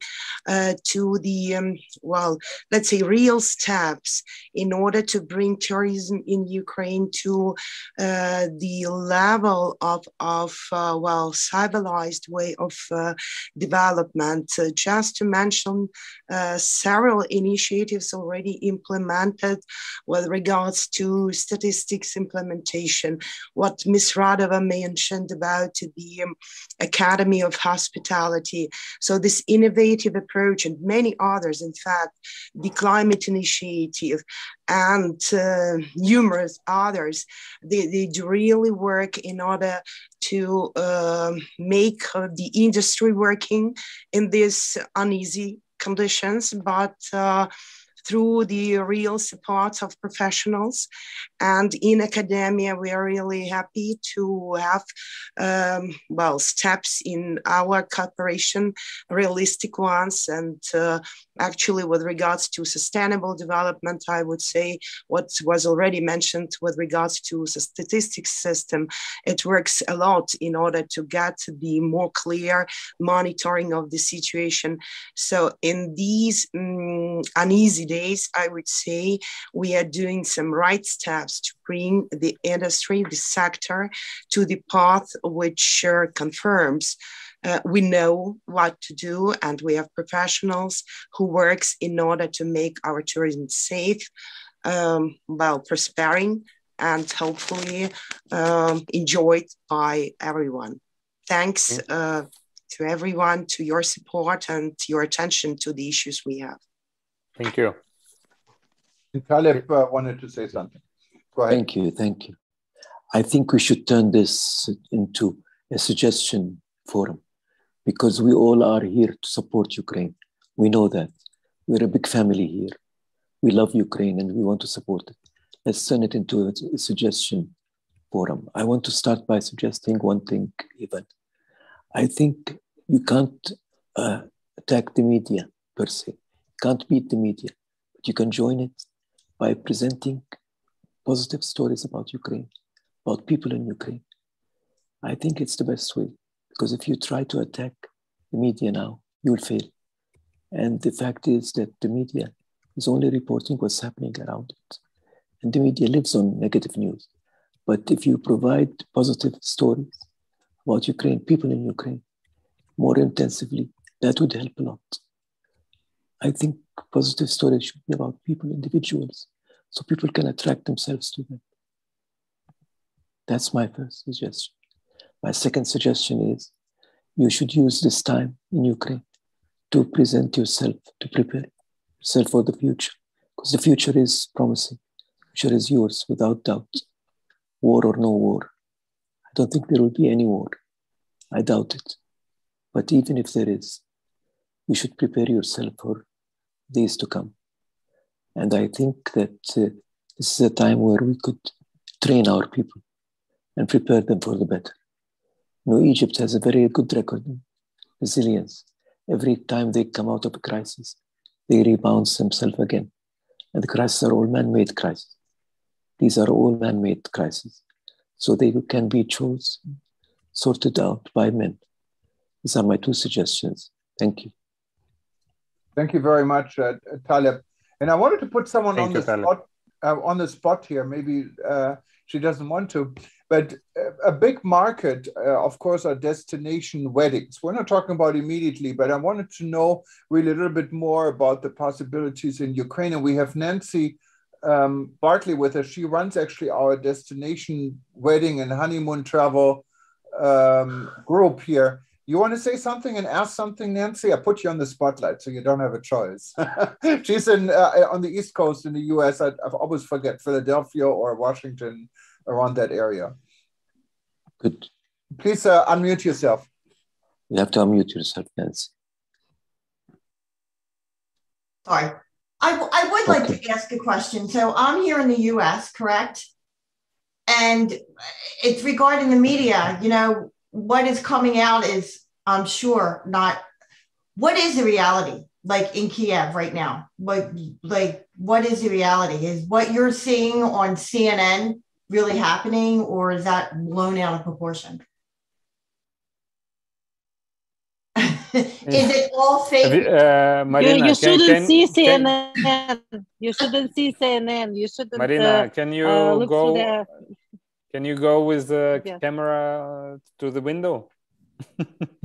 to the, well, let's say real steps in order to bring tourism in Ukraine to the level of well, civilized way of development. Just to mention several initiatives already implemented with regards to statistics implementation, what Ms. Radova mentioned about the Academy of Hospitality. So this innovative approach and many others, in fact, the climate initiative and numerous others, they really work in order to make the industry working in these uneasy conditions, but through the real support of professionals. And in academia, we are really happy to have, well, steps in our cooperation, realistic ones. And actually, with regards to sustainable development, I would say what was already mentioned with regards to the statistics system, it works a lot in order to get the more clear monitoring of the situation. So in these uneasy days, I would say we are doing some right steps to bring the industry, the sector, to the path which confirms we know what to do, and we have professionals who works in order to make our tourism safe, well, prospering, and hopefully enjoyed by everyone. Thanks to everyone, to your support and your attention to the issues we have. Thank you. Taleb wanted to say something. Go ahead. Thank you, thank you. I think we should turn this into a suggestion forum, because we all are here to support Ukraine. We know that. We're a big family here. We love Ukraine and we want to support it. Let's turn it into a suggestion forum. I want to start by suggesting one thing, Ivan. I think you can't attack the media per se. You can't beat the media, but you can join it by presenting positive stories about Ukraine, about people in Ukraine. I think it's the best way, because if you try to attack the media now, you'll fail. And the fact is that the media is only reporting what's happening around it. And the media lives on negative news. But if you provide positive stories about Ukraine, people in Ukraine, more intensively, that would help a lot. I think positive stories should be about people, individuals, so people can attract themselves to them. That's my first suggestion. My second suggestion is you should use this time in Ukraine to present yourself, to prepare yourself for the future, because the future is promising. The future is yours without doubt. War or no war. I don't think there will be any war. I doubt it. But even if there is, you should prepare yourself for days to come. And I think that this is a time where we could train our people and prepare them for the better. You know, Egypt has a very good record in resilience. Every time they come out of a crisis, they rebound themselves again. And the crises are all man-made crises. These are all man-made crises. So they can be chosen, sorted out by men. These are my two suggestions. Thank you. Thank you very much, Taleb. And I wanted to put someone on the spot here. Maybe she doesn't want to, but a big market, of course, are destination weddings. We're not talking about immediately, but I wanted to know really a little bit more about the possibilities in Ukraine. And we have Nancy Bartley with us. She runs actually our destination wedding and honeymoon travel group here. You want to say something and ask something, Nancy? I put you on the spotlight, so you don't have a choice. She's on the East Coast in the US. I always forget Philadelphia or Washington, around that area. Good. Please unmute yourself. You have to unmute yourself, Nancy. Sorry. I would like to ask a question. So I'm here in the US, correct? And it's regarding the media. You know, what is coming out is, I'm sure, not, what is the reality like in Kiev right now? What is the reality? Is what you're seeing on CNN really happening, or is that blown out of proportion? Is it all fake? Marina, you shouldn't see CNN. You shouldn't see CNN. You shouldn't. Marina, can you look go? through the... Can you go with the Yeah. camera to the window?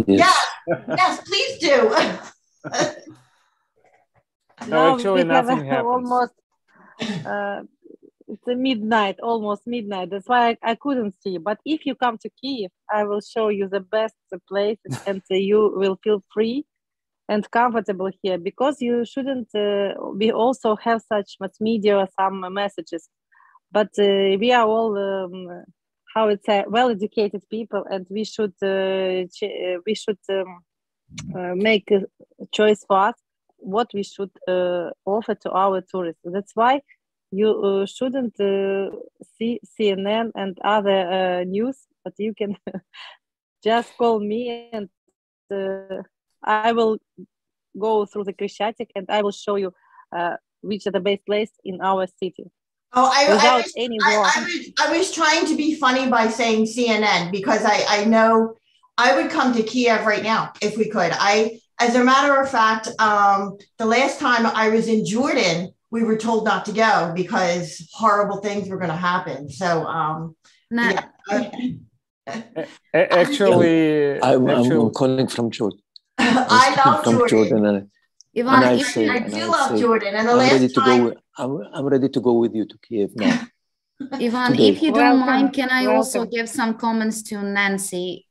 Yes, yes, please do. No, actually, nothing happens. Almost. It's a midnight, almost midnight. That's why I couldn't see. But if you come to Kiev, I will show you the best places, and you will feel free and comfortable here, because you shouldn't. We also have such mass media, some messages, but we are all how it's well-educated people, and we should make a choice for us what we should offer to our tourists. That's why you shouldn't see CNN and other news, but you can just call me, and I will go through the Krishchatik, and I will show you which are the best place in our city. Oh, I was trying to be funny by saying CNN, because I know I would come to Kiev right now if we could. As a matter of fact, the last time I was in Jordan, we were told not to go because horrible things were going to happen. So, yeah. Actually, I'm calling from Jordan. I love Jordan. I do love Jordan. And the last time, I'm ready to go with you to Kiev now. Ivan, Today. if you don't mind, can I also give some comments to Nancy?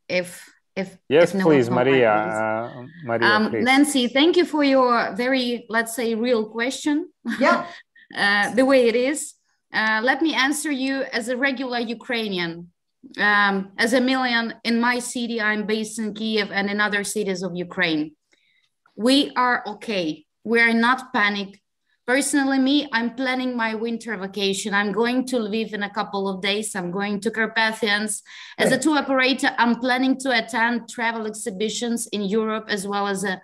Yes, no please, Maria. Maria, please. Nancy, thank you for your very, let's say, real question. Yeah. The way it is. Let me answer you as a regular Ukrainian. As a million in my city, I'm based in Kiev and in other cities of Ukraine. We are okay. We are not panicked. Personally, me, I'm planning my winter vacation. I'm going to Lviv in a couple of days. I'm going to Carpathians. As a tour operator, I'm planning to attend travel exhibitions in Europe as well as in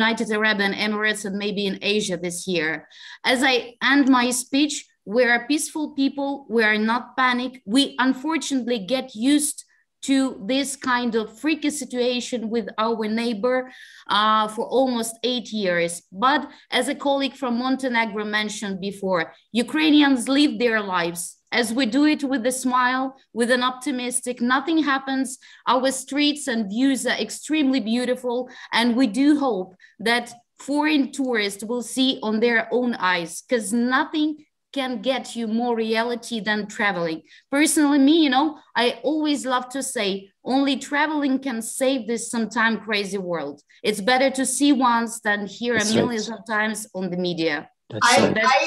United Arab Emirates and maybe in Asia this year. As I end my speech, we are peaceful people. We are not panicked. We unfortunately get used to this kind of freaky situation with our neighbor for almost 8 years. But as a colleague from Montenegro mentioned before, Ukrainians live their lives as we do it with a smile, with an optimistic, nothing happens. Our streets and views are extremely beautiful. And we do hope that foreign tourists will see on their own eyes, because nothing can get you more reality than traveling. Personally, me, I always love to say, only traveling can save this sometimes crazy world. It's better to see once than hear millions of times on the media. That's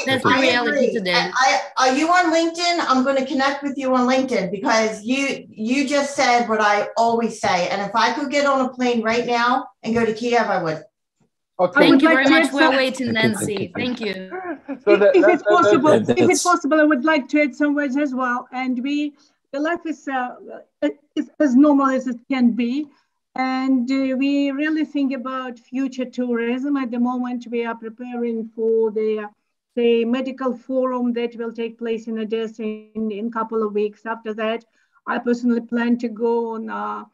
the reality today. Are you on LinkedIn? I'm going to connect with you on LinkedIn, because you just said what I always say. And if I could get on a plane right now and go to Kiev, I would. Okay. Thank you very much. We're waiting, Nancy. Thank you. So if it's possible, I would like to add some words as well. And the life is as normal as it can be. And we really think about future tourism. At the moment, we are preparing for the medical forum that will take place in Odessa in a couple of weeks. After that, I personally plan to go on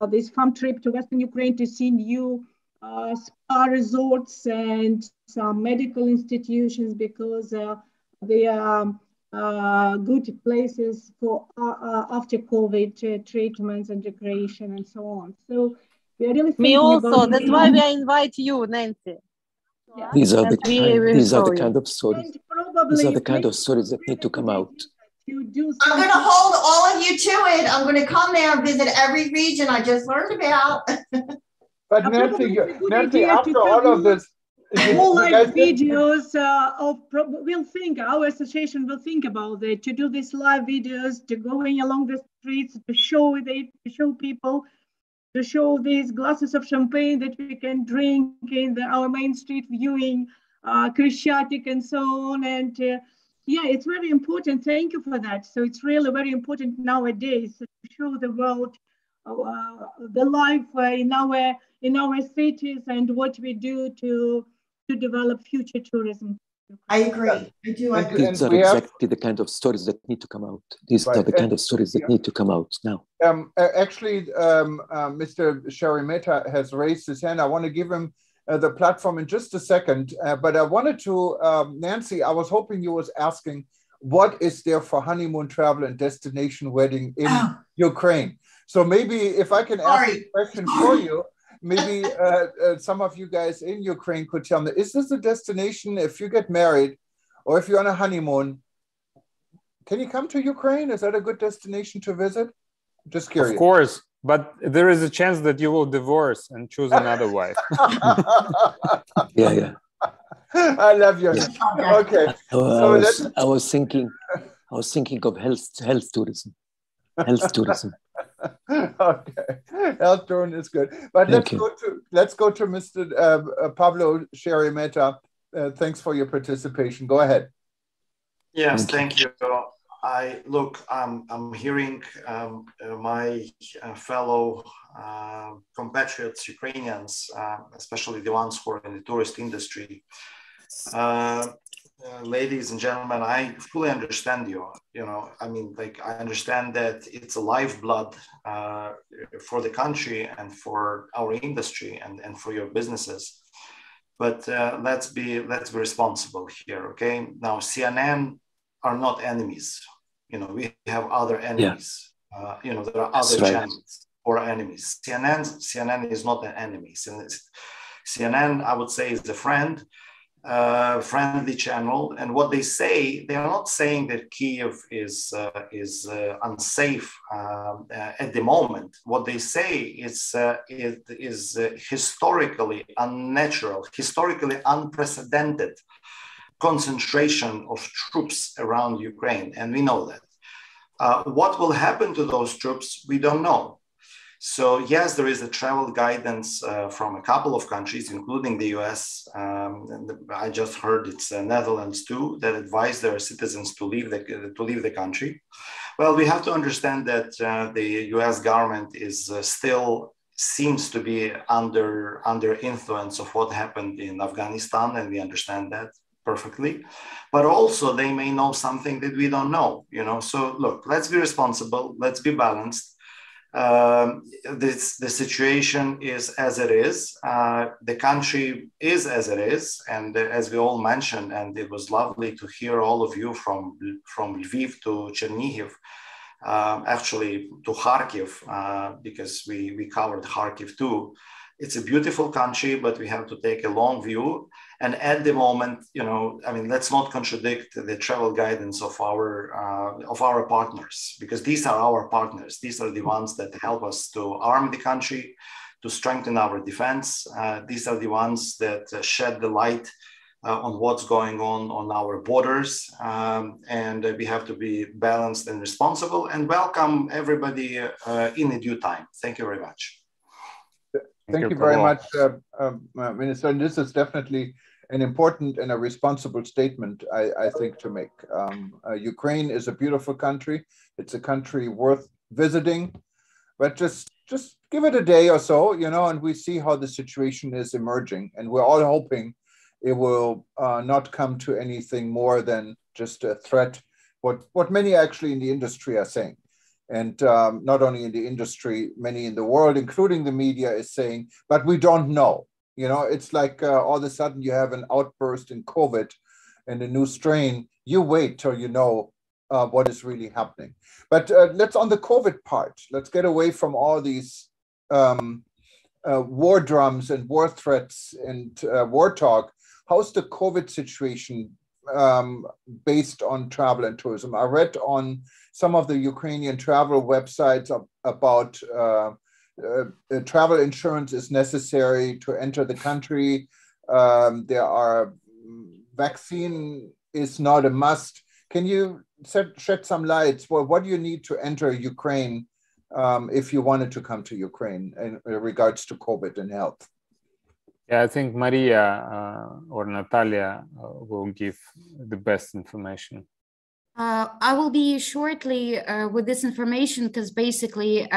this farm trip to Western Ukraine to see new spa resorts and some medical institutions, because they are good places for after COVID treatments and recreation and so on. So we are really me also. That's why we invite you, Nancy. Yeah. These are the kind of stories. These are the kind of stories that need to come out. I'm going to hold all of you to it. I'm going to come there and visit every region I just learned about. But Nancy, after all of this, more live videos our association will think about it, to do these live videos, to going along the streets, to show people, to show these glasses of champagne that we can drink in our main street viewing, Krishchatik and so on. And yeah, it's very important. Thank you for that. So it's really very important nowadays to show the world the life in our cities and what we do to develop future tourism. I agree. I do agree. These are exactly the kind of stories that need to come out. These are the kind of stories that need to come out now. Actually, Mr. Sharimeta has raised his hand. I want to give him the platform in just a second. But I wanted to, Nancy, I was hoping you was asking, what is there for honeymoon travel and destination wedding in Ukraine? So maybe if I can ask a question for you, maybe some of you guys in Ukraine could tell me, is this a destination if you get married or if you're on a honeymoon, can you come to Ukraine? Is that a good destination to visit? Just curious. Of course, but there is a chance that you will divorce and choose another wife. Yeah. I love you. Yeah. Okay. I was thinking of health tourism. Health tourism. Okay, health tourism is good. But let's go to Mr. Pablo Sharimeta. Thanks for your participation. Go ahead. Yes, thank you. I'm hearing my fellow compatriots, Ukrainians, especially the ones who are in the tourist industry. Ladies and gentlemen, I fully understand you. I understand that it's a lifeblood for the country and for our industry and for your businesses. But let's be responsible here, okay? Now, CNN are not enemies. We have other enemies. There are other channels or enemies. CNN is not an enemy. CNN, I would say, is a friendly channel. And what they say, they are not saying that Kyiv is unsafe at the moment. What they say is historically unnatural, historically unprecedented concentration of troops around Ukraine, and we know that. What will happen to those troops, we don't know. So yes, there is a travel guidance from a couple of countries, including the US. And I just heard it's Netherlands too, that advise their citizens to leave the country. Well, we have to understand that the US government is still seems to be under influence of what happened in Afghanistan, and we understand that perfectly, but also they may know something that we don't know, So look, let's be responsible, let's be balanced. The situation is as it is. The country is as it is, and as we all mentioned, and it was lovely to hear all of you from Lviv to Chernihiv, actually to Kharkiv, because we covered Kharkiv too. It's a beautiful country, but we have to take a long view. And at the moment, let's not contradict the travel guidance of our partners, because these are our partners. These are the ones that help us to arm the country, to strengthen our defense. These are the ones that shed the light on what's going on our borders. And we have to be balanced and responsible and welcome everybody in a due time. Thank you very much. Thank you very much, Minister. And this is definitely an important and a responsible statement, I think, to make. Ukraine is a beautiful country. It's a country worth visiting, but just give it a day or so, and we see how the situation is emerging. And we're all hoping it will not come to anything more than just a threat, what many actually in the industry are saying. And not only in the industry, many in the world, including the media, is saying, but we don't know. It's like all of a sudden you have an outburst in COVID and a new strain. You wait till you know what is really happening. But let's, on the COVID part, let's get away from all these war drums and war threats and war talk. How's the COVID situation based on travel and tourism? I read on some of the Ukrainian travel websites about travel insurance is necessary to enter the country. Vaccine is not a must. Can you shed some lights? Well, what do you need to enter Ukraine if you wanted to come to Ukraine in regards to COVID and health? Yeah, I think Maria or Natalia will give the best information. I will be shortly with this information because basically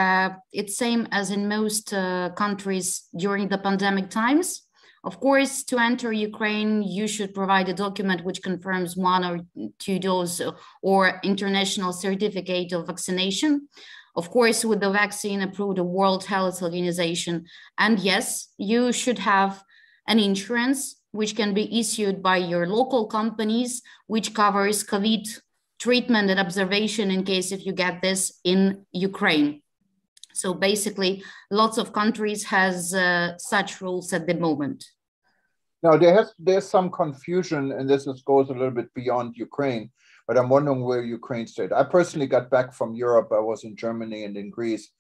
it's same as in most countries during the pandemic times. Of course, to enter Ukraine, you should provide a document which confirms 1 or 2 doses or international certificate of vaccination. Of course, with the vaccine approved the World Health Organization. And yes, you should have an insurance which can be issued by your local companies, which covers COVID treatment and observation in case if you get this in Ukraine. So basically, lots of countries has such rules at the moment. Now, there's some confusion, and this goes a little bit beyond Ukraine, but I'm wondering where Ukraine stayed. I personally got back from Europe. I was in Germany and in Greece,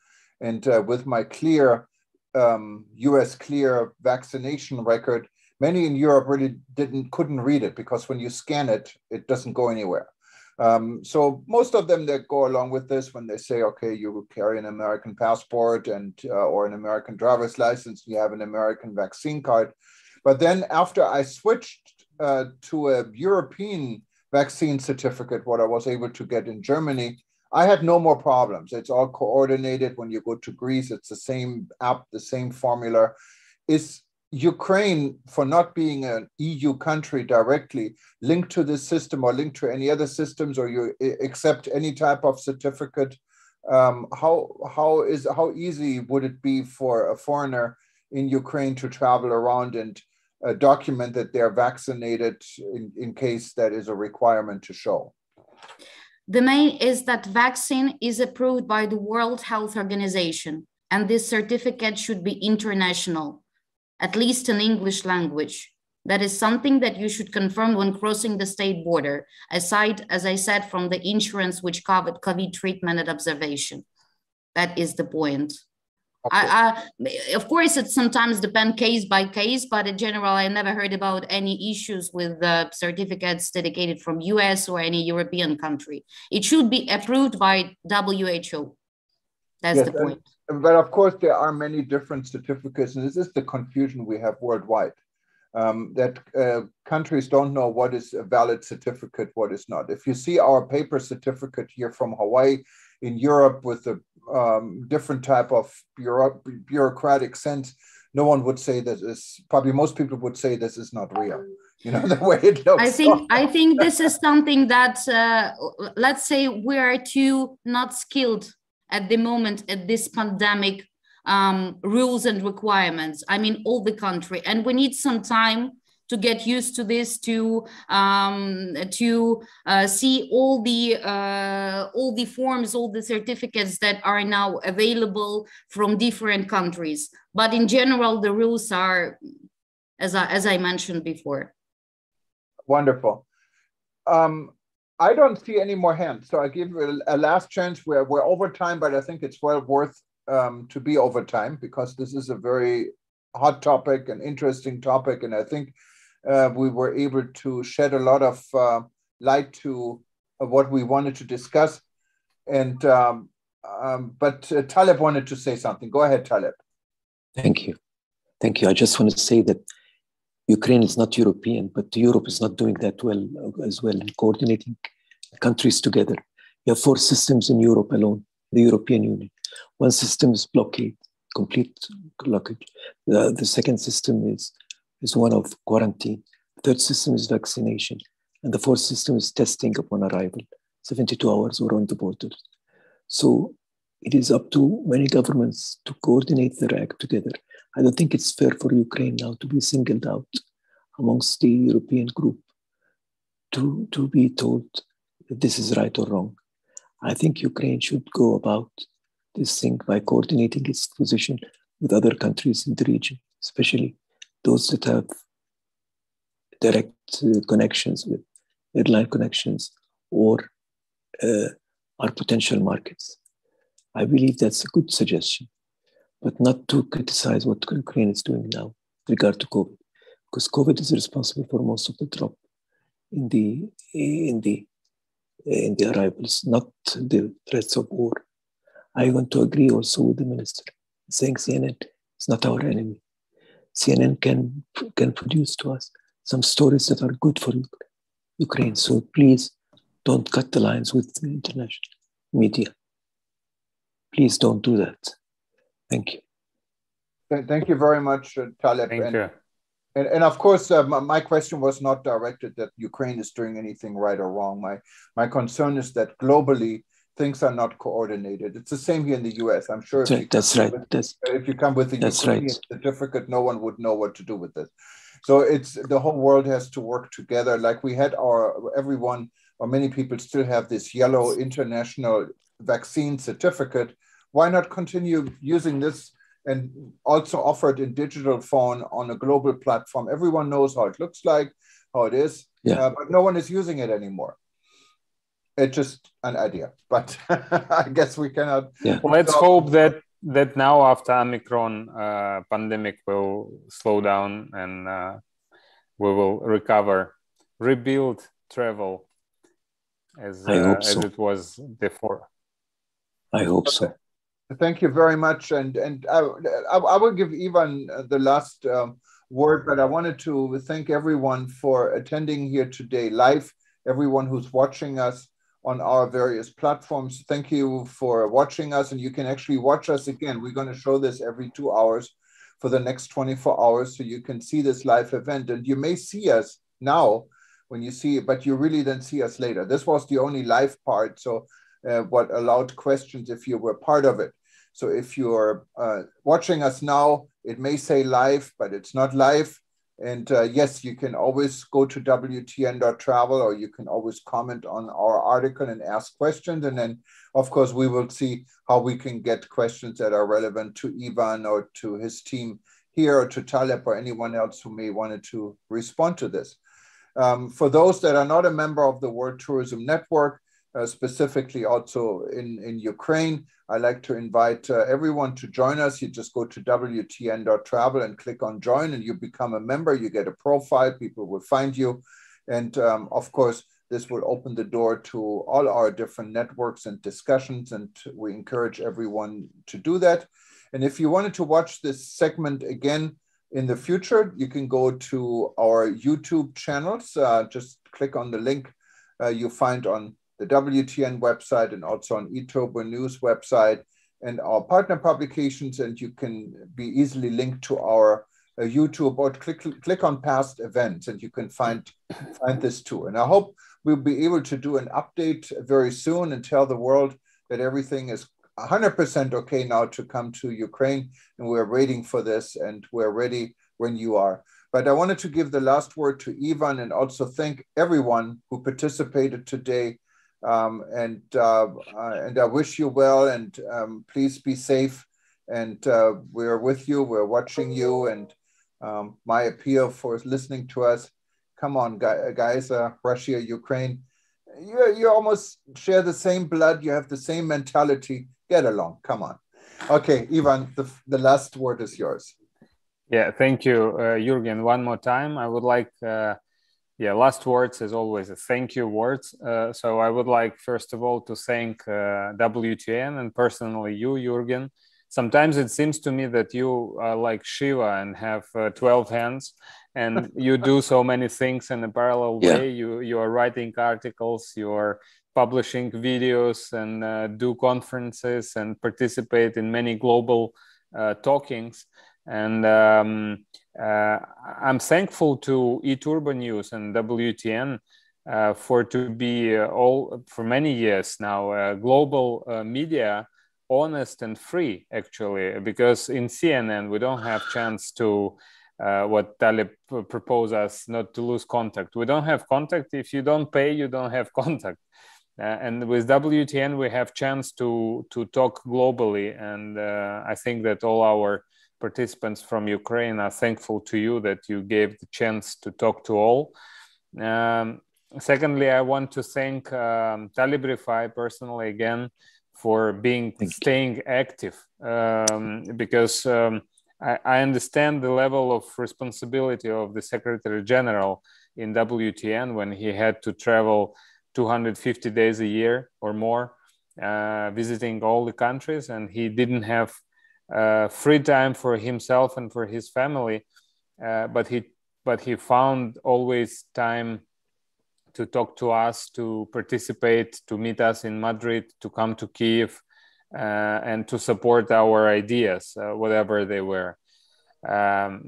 and with my clear US clear vaccination record, many in Europe really couldn't read it, because when you scan it, it doesn't go anywhere. So most of them that go along with this, when they say, okay, you carry an American passport and or an American driver's license, you have an American vaccine card. But then after I switched to a European vaccine certificate, what I was able to get in Germany, I had no more problems. It's all coordinated. When you go to Greece, it's the same app, the same formula. Is Ukraine, for not being an EU country directly, linked to this system or linked to any other systems, or you accept any type of certificate? How easy would it be for a foreigner in Ukraine to travel around and document that they're vaccinated in case that is a requirement to show? The main is that vaccine is approved by the World Health Organization, and this certificate should be international, at least in English language. That is something that you should confirm when crossing the state border, aside, as I said, from the insurance which covered COVID treatment and observation. That is the point. Okay. Of course, it sometimes depends case by case, but in general, I never heard about any issues with certificates dedicated from US or any European country. It should be approved by WHO. That's the point. But of course, there are many different certificates, and this is the confusion we have worldwide, that countries don't know what is a valid certificate, what is not. If you see our paper certificate here from Hawaii, in Europe with a different type of bureaucratic sense, no one would say this is, probably most people would say this is not real. You know, the way it looks. I think this is something that, let's say we are too not skilled at the moment at this pandemic rules and requirements. I mean, all the country, and we need some time to get used to this, to see all the forms, all the certificates that are now available from different countries. But in general, the rules are, as I mentioned before. Wonderful. I don't see any more hands, so I give a last chance. We're over time, but I think it's well worth to be over time, because this is a very hot topic, an interesting topic, and I think we were able to shed a lot of light to what we wanted to discuss. And but Taleb wanted to say something. Go ahead, Taleb. Thank you. Thank you. I just want to say that Ukraine is not European, but Europe is not doing that well as well in coordinating countries together. You have 4 systems in Europe alone, the European Union. One system is blockade, complete blockage. The second system is one of quarantine. The third system is vaccination. And the fourth system is testing upon arrival, 72 hours or on the borders. So it is up to many governments to coordinate their act together. I don't think it's fair for Ukraine now to be singled out amongst the European group to be told that this is right or wrong. I think Ukraine should go about this thing by coordinating its position with other countries in the region, especially those that have direct connections with airline connections or are potential markets. I believe that's a good suggestion, but not to criticize what Ukraine is doing now with regard to COVID, because COVID is responsible for most of the drop in the arrivals, not the threats of war. I want to agree also with the minister saying CNN is not our enemy. CNN can produce to us some stories that are good for Ukraine. So please don't cut the lines with the international media. Please don't do that. Thank you. Thank you very much, Taleb. Thank you. And of course, my question was not directed that Ukraine is doing anything right or wrong. My concern is that globally things are not coordinated. It's the same here in the US. I'm sure if you come with a Ukrainian certificate, no one would know what to do with it. So it's the whole world has to work together. Like we had everyone or many people still have this yellow international vaccine certificate. Why not continue using this and also offer it in digital form on a global platform? Everyone knows how it looks like, how it is, but no one is using it anymore. It's just an idea, but I guess we cannot. Yeah. Let's hope that now after Omicron pandemic will slow down and we will rebuild travel as it was before. I hope so. Thank you very much, and I will give Ivan the last word, but I wanted to thank everyone for attending here today live. Everyone who's watching us on our various platforms, thank you for watching us, and you can actually watch us again. We're going to show this every 2 hours for the next 24 hours, so you can see this live event, and you may see us now when you see it, but you really then see us later. This was the only live part, so what allowed questions if you were part of it. So if you're watching us now, it may say live, but it's not live. And yes, you can always go to WTN.travel, or you can always comment on our article and ask questions. And then, of course, we will see how we can get questions that are relevant to Ivan or to his team here, or to Taleb or anyone else who may want to respond to this. For those that are not a member of the World Tourism Network, specifically also in Ukraine, I'd like to invite everyone to join us. You just go to WTN.travel and click on join, and you become a member. You get a profile, people will find you. And of course, this will open the door to all our different networks and discussions, and we encourage everyone to do that. And if you wanted to watch this segment again in the future, you can go to our YouTube channels. Just click on the link you find on the WTN website and also on eTurbo News website and our partner publications, and you can be easily linked to our YouTube, or click on past events and you can find this too. And I hope we'll be able to do an update very soon and tell the world that everything is 100% okay now to come to Ukraine, and we're waiting for this and we're ready when you are. But I wanted to give the last word to Ivan and also thank everyone who participated today. And I wish you well, and please be safe. And we're with you, we're watching you, and my appeal for listening to us. Come on, guys, Russia, Ukraine, you almost share the same blood, you have the same mentality. Get along, come on. Okay, Ivan, the last word is yours. Yeah, thank you, Jürgen. One more time, I would like last words as always, thank you words. So I would like, first of all, to thank WTN and personally you, Jürgen. Sometimes it seems to me that you are like Shiva and have 12 hands, and you do so many things in a parallel way. You are writing articles, you are publishing videos, and do conferences and participate in many global talkings. And I'm thankful to eTurbo News and WTN for many years now global media, honest and free, actually, because in CNN we don't have chance to what Taleb proposed us, not to lose contact. We don't have contact. If you don't pay, you don't have contact. And with WTN we have chance to talk globally, and I think that all our participants from Ukraine are thankful to you that you gave the chance to talk to all. Secondly, I want to thank Talibrify personally again for staying active, because I understand the level of responsibility of the Secretary General in WTN when he had to travel 250 days a year or more, visiting all the countries, and he didn't have free time for himself and for his family, but he found always time to talk to us, to participate, to meet us in Madrid, to come to Kyiv, and to support our ideas, whatever they were.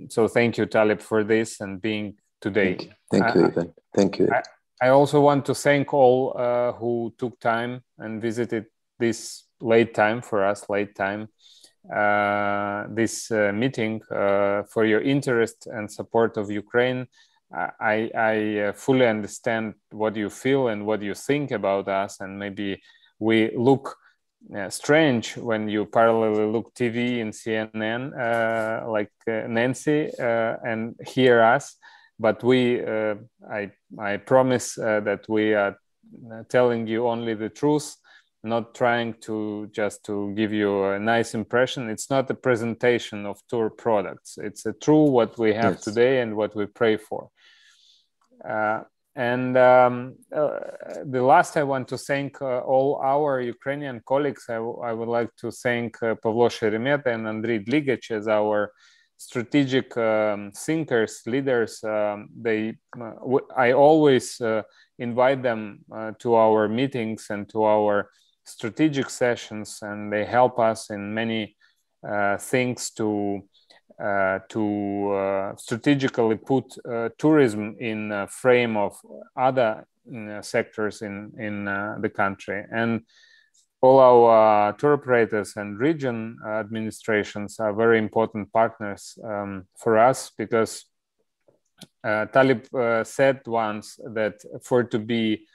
So thank you, Talib, for this and being today. Thank you, Ivan. Thank you. I also want to thank all who took time and visited this late time for us, this meeting, for your interest and support of Ukraine. I fully understand what you feel and what you think about us, and maybe we look strange when you parallelly look TV and CNN like Nancy and hear us, but I promise that we are telling you only the truth, not trying to just to give you a nice impression. It's not a presentation of tour products. It's a true what we have today and what we pray for. The last, I want to thank all our Ukrainian colleagues. I would like to thank Pavlo Sheremeta and Andriy Dligach as our strategic thinkers, leaders. I always invite them to our meetings and to our strategic sessions, and they help us in many things to strategically put tourism in a frame of other sectors in the country. And all our tour operators and region administrations are very important partners for us, because Talib said once that for to be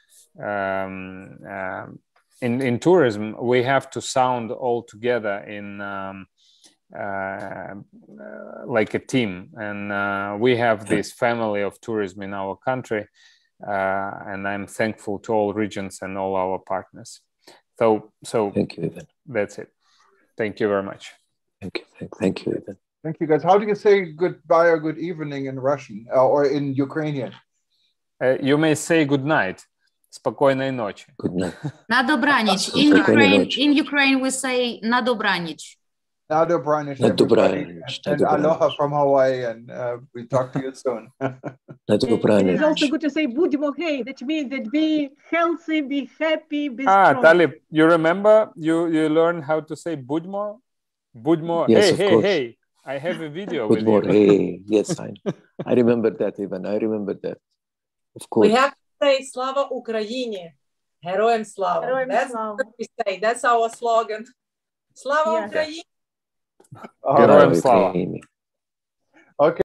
in tourism, we have to sound all together in like a team, and we have this family of tourism in our country, and I'm thankful to all regions and all our partners. So thank you, Ivan. That's it. Thank you very much. Thank you, Ivan. Thank you, guys. How do you say goodbye or good evening in Russian or in Ukrainian? You may say good night. Спокойной ночи. Good night. На добраніч. In Ukraine we say на добраніч. Na dobranic, everybody. And aloha from Hawaii, and we talk to you soon. It is also good to say budimo hey. That means that be healthy, be happy, be strong. Talib, you remember you learned how to say budmo? Budmo, yes, hey. I have a video with you. Hey, yes, I remember that, Ivan. I remember that. Of course. We have to say Slava Ukraini. Heroям slava. That's what we say. That's our slogan. Slava Ukraini. Героям слава. Okay.